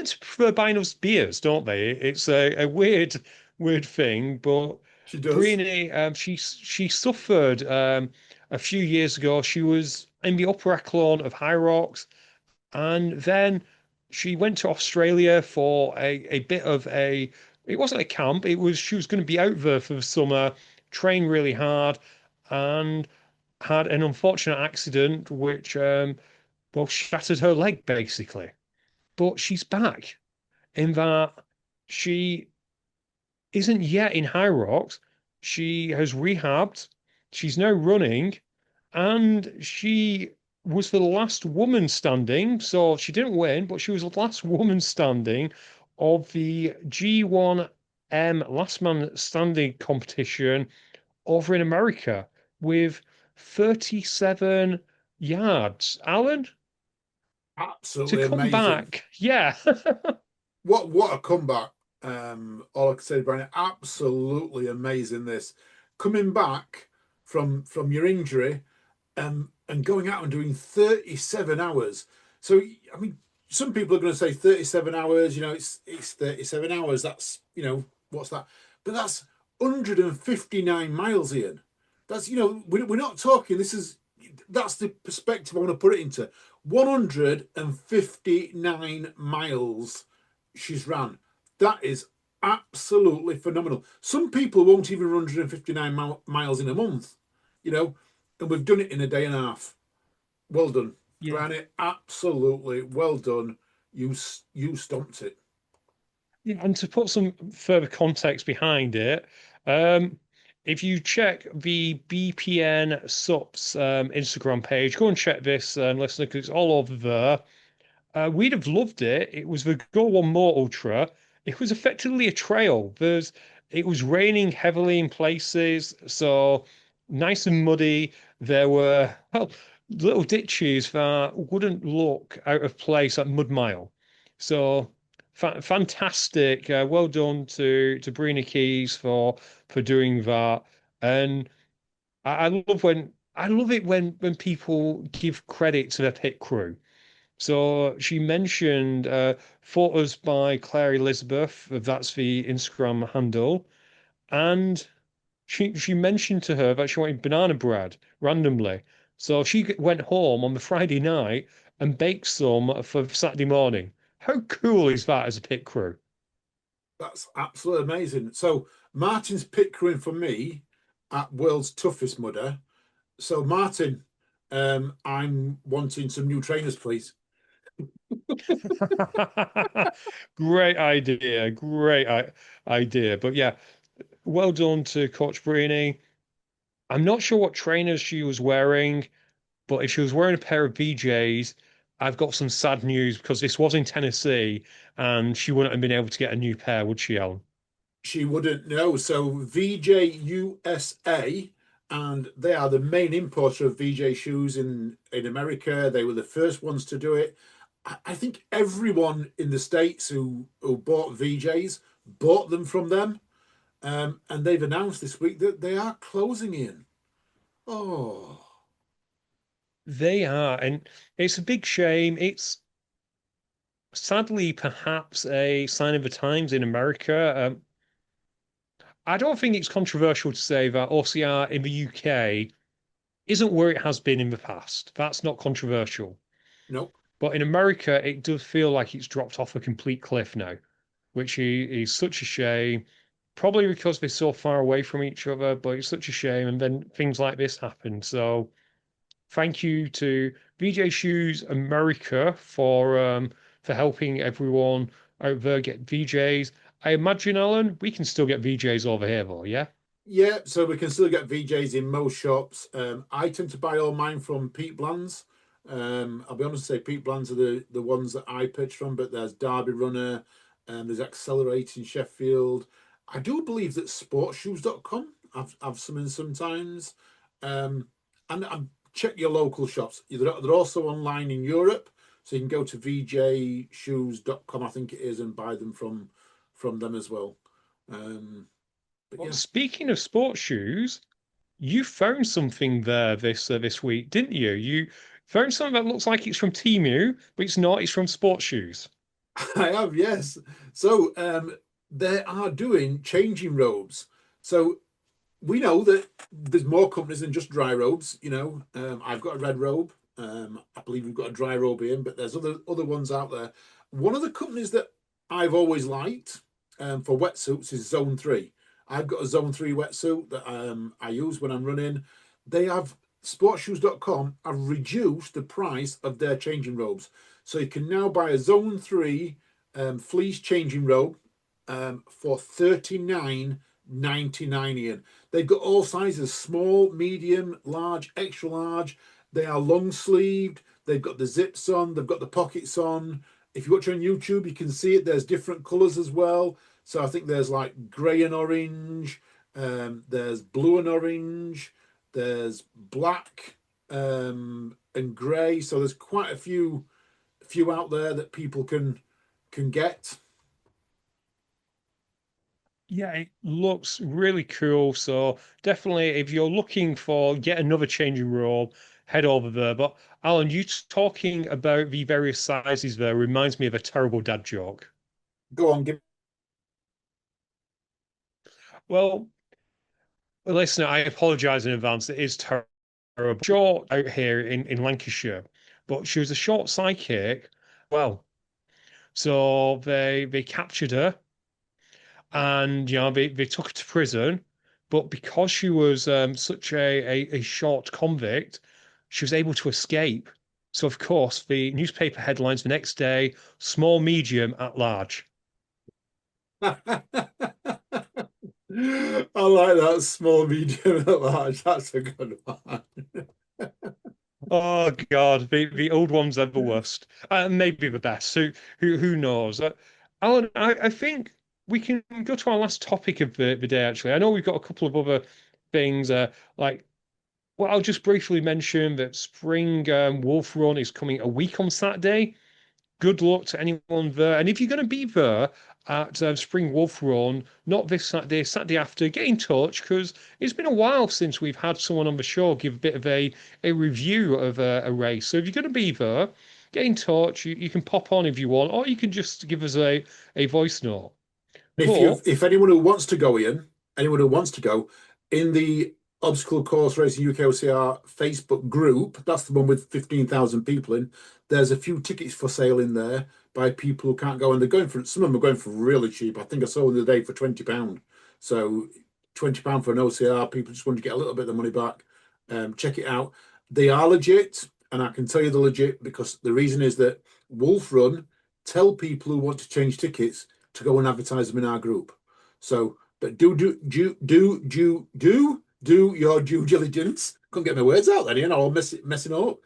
to prefer buying us beers, don't they? It's a weird thing, but She does. Briony, she suffered a few years ago. She was in the upper echelon of High Rocks. And then she went to Australia for a bit of it wasn't a camp, she was going to be out there for the summer, train really hard, and had an unfortunate accident which, well, shattered her leg basically. But she's back in that she isn't yet in High Rocks. She has rehabbed. She's now running, and she was the last woman standing. So she didn't win, but she was the last woman standing of the G1M last man standing competition over in America with 37 yards. Alan, to Absolutely come amazing. back, yeah. What a comeback. All I can say, Brian, absolutely amazing this. Coming back from your injury, and going out and doing 37 hours. So I mean, some people are going to say 37 hours, it's 37 hours. That's, what's that? But that's 159 miles, Ian. That's, we're not talking, that's the perspective I want to put it into. 159 miles she's ran. That is absolutely phenomenal. Some people won't even run 159 miles in a month, and we've done it in a day and a half. Well done, Yeah. Brian. Absolutely well done. You stomped it. Yeah, and to put some further context behind it, if you check the BPN Sups Instagram page, go and check this, listener, because it's all over there. We'd have loved it. It was the Go One More Ultra. It was effectively a trail. It was raining heavily in places, so nice and muddy. There were, well, little ditches that wouldn't look out of place at Mud Mile. So fantastic. Well done to Briony Keys for doing that. And I love it when people give credit to their pit crew. So she mentioned photos by Claire Elizabeth, that's the Instagram handle, and she mentioned to her that she wanted banana bread randomly. So she went home on the Friday night and baked some for Saturday morning. How cool is that as a pit crew? That's absolutely amazing. So Martin's pit crewing for me at World's Toughest Mudder. So Martin, I'm wanting some new trainers, please. Great idea, idea. But yeah, well done to Coach Briony. I'm not sure what trainers she was wearing, but if she was wearing a pair of VJs, I've got some sad news because this was in Tennessee and she wouldn't have been able to get a new pair, would she, Alan? She wouldn't know. So VJUSA, and they are the main importer of VJ shoes in America. They were the first ones to do it. I think everyone in the States who bought VJs bought them from them. And they've announced this week that they are closing in. Oh, They are, and it's a big shame. It's sadly perhaps a sign of the times in America. I don't think it's controversial to say that OCR in the UK isn't where it has been in the past. That's not controversial. no. But in America, it does feel like it's dropped off a complete cliff now, which is such a shame. Probably because they're so far away from each other, but it's such a shame. And then things like this happen. So thank you to VJ Shoes America for helping everyone out there get VJs. I imagine, Alan, we can still get VJs over here, though, yeah? Yeah, so we can still get VJs in most shops. I tend to buy all mine from Pete Bland's. I'll be honest and say Pete Bland's are the ones that I purchase from, but there's Derby Runner, there's Accelerate in Sheffield. I do believe that sportshoes.com I've some in sometimes. And check your local shops. They're also online in Europe, so you can go to vjshoes.com, I think it is, and buy them from them as well. But Well, yeah. speaking of sports shoes, you found something there this week, didn't you? You found something that looks like it's from Temu, but it's not. It's from sports shoes. I have, yes. So they are doing changing robes. So we know that there's more companies than just dry robes. I've got a red robe. I believe we've got a dry robe in, but there's other ones out there. One of the companies that I've always liked for wetsuits is Zone 3. I've got a Zone 3 wetsuit that I use when I'm running. They have sportshoes.com have reduced the price of their changing robes. So you can now buy a Zone 3 fleece changing robe for $39.99, Ian. They've got all sizes: small, medium, large, extra large. They are long sleeved. They've got the zips on. They've got the pockets on. If you watch on YouTube, you can see it. There's different colors as well. So I think there's like grey and orange. There's blue and orange. There's black and grey. So there's quite a few out there that people can get. Yeah, it looks really cool. So definitely, if you're looking for yet another changing room, head over there. But Alan, you talking about the various sizes there reminds me of a terrible dad joke. Go on, give. Well, listen, I apologize in advance. It is terrible. Short out here in Lancashire, but she was a short psychic. Well, so they captured her and they took her to prison, but because she was such a short convict, she was able to escape. So of course, the newspaper headlines the next day: small, medium, at large. I like that small, medium, and large. That's a good one. Oh God, the old ones are the worst. Maybe the best. Who knows? Alan, I think we can go to our last topic of the day. Actually, I know we've got a couple of other things. Like, well, I'll just briefly mention that Spring Wolf Run is coming a week on Saturday. Good luck to anyone there. And if you're going to be there at Spring Wolf Run, not this Saturday, Saturday after, get in touch because it's been a while since we've had someone on the show give a bit of a review of a race. So if you're going to be there, get in touch. You can pop on if you want, or you can just give us a voice note. But If anyone who wants to go, Ian, anyone who wants to go in the Obstacle Course Racing UKOCR Facebook group, that's the one with 15,000 people in. There's a few tickets for sale in there by people who can't go, and they're going for some of them are going for really cheap. I think I saw them the day for £20. So £20 for an OCR. People just want to get a little bit of the money back. Check it out. They are legit, and I can tell you they're legit because the reason is that Wolf Run tell people who want to change tickets to go and advertise them in our group. So, but do your due diligence. Couldn't get my words out then, Ian. I'll messing up.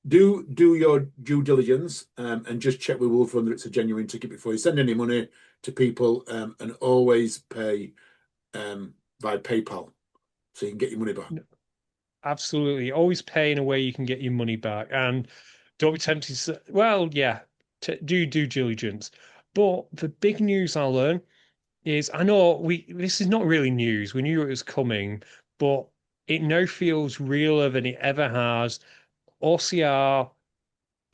Do your due diligence and just check with Wolf whether it's a genuine ticket before you send any money to people, and always pay via PayPal so you can get your money back. absolutely, always pay in a way you can get your money back. And don't be tempted to say, well, yeah, do due diligence. But the big news, Alan, is I know this is not really news. We knew it was coming, but it now feels realer than it ever has. OCR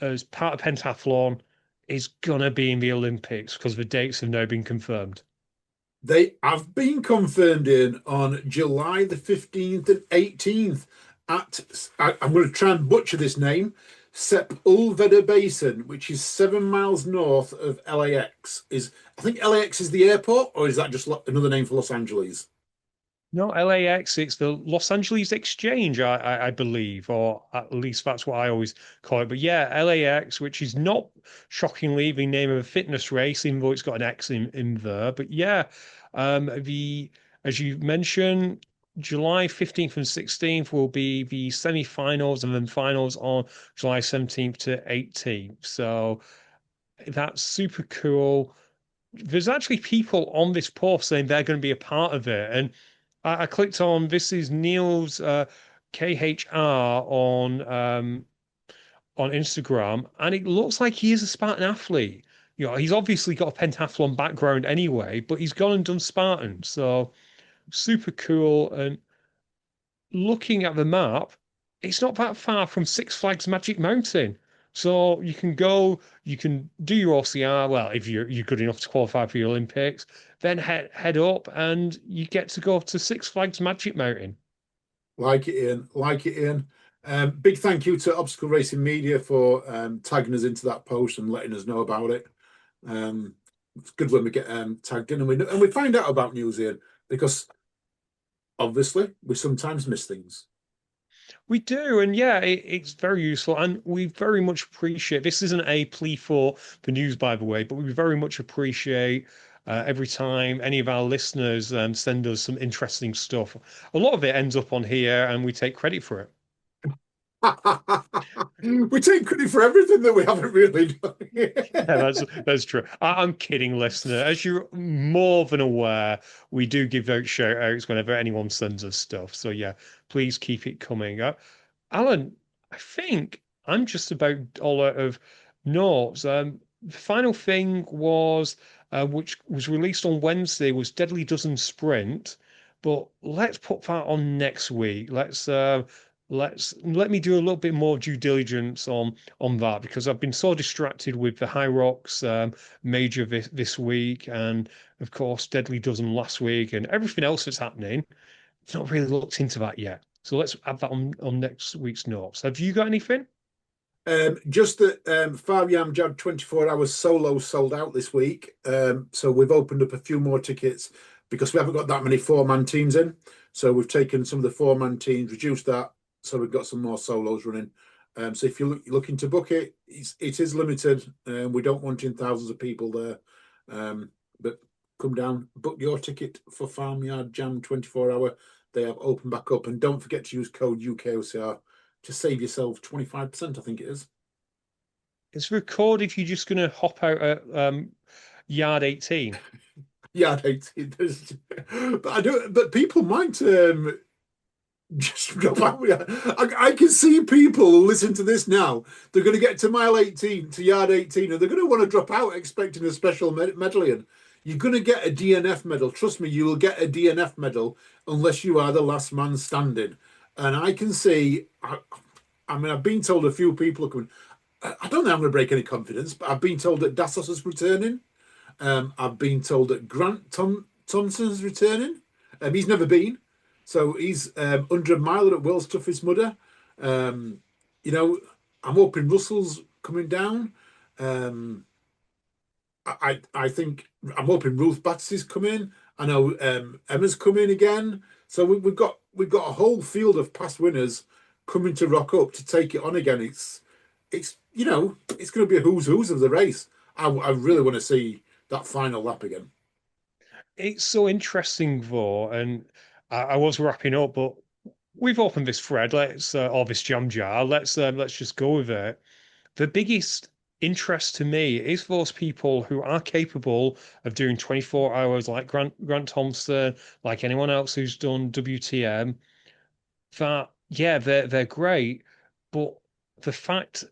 as part of pentathlon is gonna be in the Olympics because the dates have now been confirmed. They have been confirmed in on July the 15th and 18th at, I'm going to try and butcher this name, Sepulveda Basin, which is 7 miles north of LAX. I think LAX is the airport, or is that just another name for Los Angeles? No, LAX, it's the Los Angeles Exchange, I believe, or at least that's what I always call it. But yeah, LAX, which is not shockingly the name of a fitness race, even though it's got an X in there. But yeah, the as you mentioned, July 15th and 16th will be the semi-finals and then finals on July 17th to 18th. So that's super cool. There's actually people on this post saying they're going to be a part of it. And I clicked on this is Neil's KHR on Instagram, and it looks like he is a Spartan athlete. You know, he's obviously got a pentathlon background anyway, but he's gone and done Spartan. So super cool. And looking at the map, it's not that far from Six Flags Magic Mountain. So you can go, you can do your OCR. Well, if you're good enough to qualify for the Olympics, then head up and you get to go to Six Flags Magic Mountain. Like it, Ian. Like it, Ian. Big thank you to Obstacle Racing Media for tagging us into that post and letting us know about it. It's good when we get tagged in and we find out about news, Ian, because obviously we sometimes miss things. We do, and yeah, it's very useful, and we very much appreciate. This isn't a plea for the news, by the way, but we very much appreciate every time any of our listeners send us some interesting stuff. A lot of it ends up on here, and we take credit for it. We take credit for everything that we haven't really done. Yeah, that's true. I'm kidding, listener. As you're more than aware, we do give out shout outs whenever anyone sends us stuff. So yeah, please keep it coming. Alan, I think I'm just about all out of notes. The final thing was, which was released on Wednesday, was Deadly Dozen Sprint. But let's put that on next week. Let me do a little bit more due diligence on that because I've been so distracted with the High Rocks major this week, and of course Deadly Dozen last week, and everything else that's happening. I've not really looked into that yet. So let's add that on next week's notes. Have you got anything? Just that Five Yam Jab 24 hours solo sold out this week. So we've opened up a few more tickets because we haven't got that many four-man teams in. So we've taken some of the four-man teams, reduced that. So we've got some more solos running. So if you're looking to book it, it is limited. We don't want in thousands of people there. But come down, book your ticket for Farmyard Jam 24 hour. They have opened back up. And don't forget to use code UKOCR to save yourself 25%, I think it is. It's record if you're just going to hop out at yard 18. Yard 18. But people might just drop out. I can see people who listen to this now. They're going to get to mile 18, to yard 18, and they're going to want to drop out expecting a special medallion. You're going to get a DNF medal. Trust me, you will get a DNF medal unless you are the last man standing. And I can see, I mean, I've been told a few people are coming. I don't know I'm going to break any confidence, but I've been told that Dassos is returning. I've been told that Grant Thompson's returning. He's never been. So he's 100 miler at World's Toughest Mudder. I'm hoping Russell's coming down. I think I'm hoping Ruth Batsey's coming. I know Emma's coming again. So we've got a whole field of past winners coming to rock up to take it on again. It's going to be a who's of the race. I really want to see that final lap again. It's so interesting though, and I was wrapping up, but we've opened this thread. Or this jam jar. Let's just go with it. The biggest interest to me is those people who are capable of doing 24 hours, like Grant Thompson, like anyone else who's done WTM. That yeah, they're great, but the fact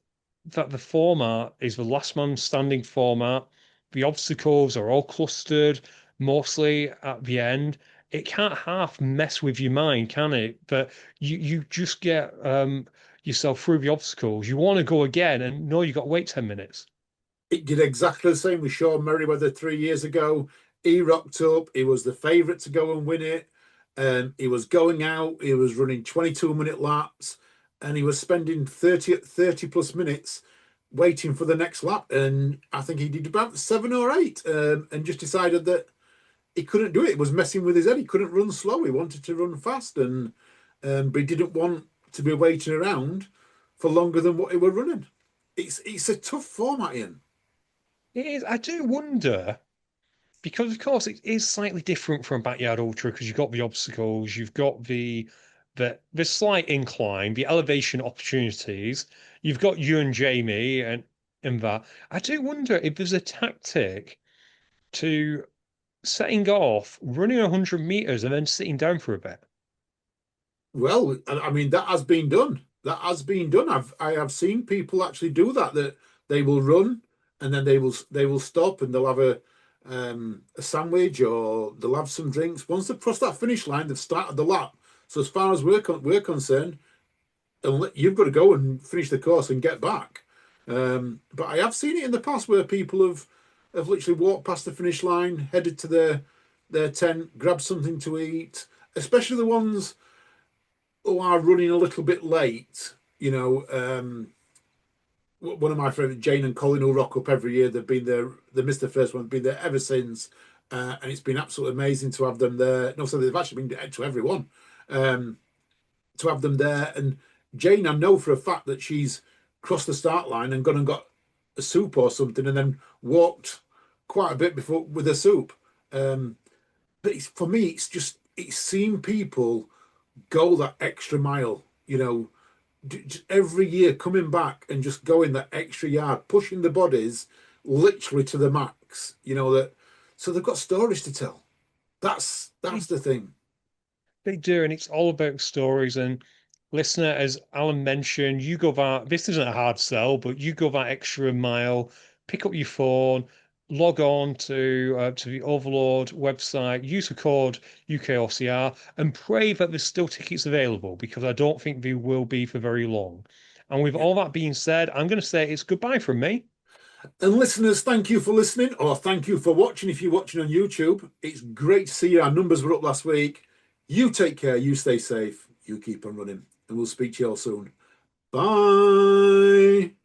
that the format is the last man standing format, the obstacles are all clustered mostly at the end. It can't half mess with your mind, can it? But you just get yourself through the obstacles. You want to go again, and no, you got to wait 10 minutes. It did exactly the same with Sean Merriweather 3 years ago. He rocked up. He was the favourite to go and win it. He was going out. He was running 22-minute laps, and he was spending 30 plus minutes waiting for the next lap. And I think he did about 7 or 8, and just decided that he couldn't do it. It was messing with his head. He couldn't run slow. He wanted to run fast, and but he didn't want to be waiting around for longer than what he were running. It's a tough format, Ian. It is. I do wonder because, of course, it is slightly different from Backyard Ultra because you've got the obstacles, you've got the slight incline, the elevation opportunities. You've got you and Jamie and that. I do wonder if there's a tactic to setting off, running 100 meters, and then sitting down for a bit. Well, I mean, that has been done. That has been done. I have seen people actually do that. That they will run and then they will stop and they'll have a sandwich or they'll have some drinks. Once they've crossed that finish line, they've started the lap. So as far as we're concerned, you've got to go and finish the course and get back. But I have seen it in the past where people have literally walked past the finish line, headed to their tent, grabbed something to eat, especially the ones who are running a little bit late. One of my favourite, Jane and Colin, who rock up every year. They've been there. They missed the first one. They've been there ever since, and it's been absolutely amazing to have them there. No, so they've actually been to everyone. To have them there, and Jane, I know for a fact that she's crossed the start line and gone and got a soup or something, and then walked quite a bit before with a soup. But for me, it's seen people go that extra mile. every year coming back and just going that extra yard, pushing the bodies literally to the max, you know, that so they've got stories to tell. That's the thing. They do, and it's all about stories. And listener, as Alan mentioned, you go that this isn't a hard sell, but you go that extra mile, pick up your phone, log on to the Overlord website, use the code UKOCR, and pray that there's still tickets available, because I don't think there will be for very long. And with all that being said, I'm going to say it's goodbye from me. And listeners, thank you for listening, or thank you for watching if you're watching on YouTube. It's great to see our numbers were up last week. You take care, you stay safe, you keep on running, and we'll speak to you all soon. Bye.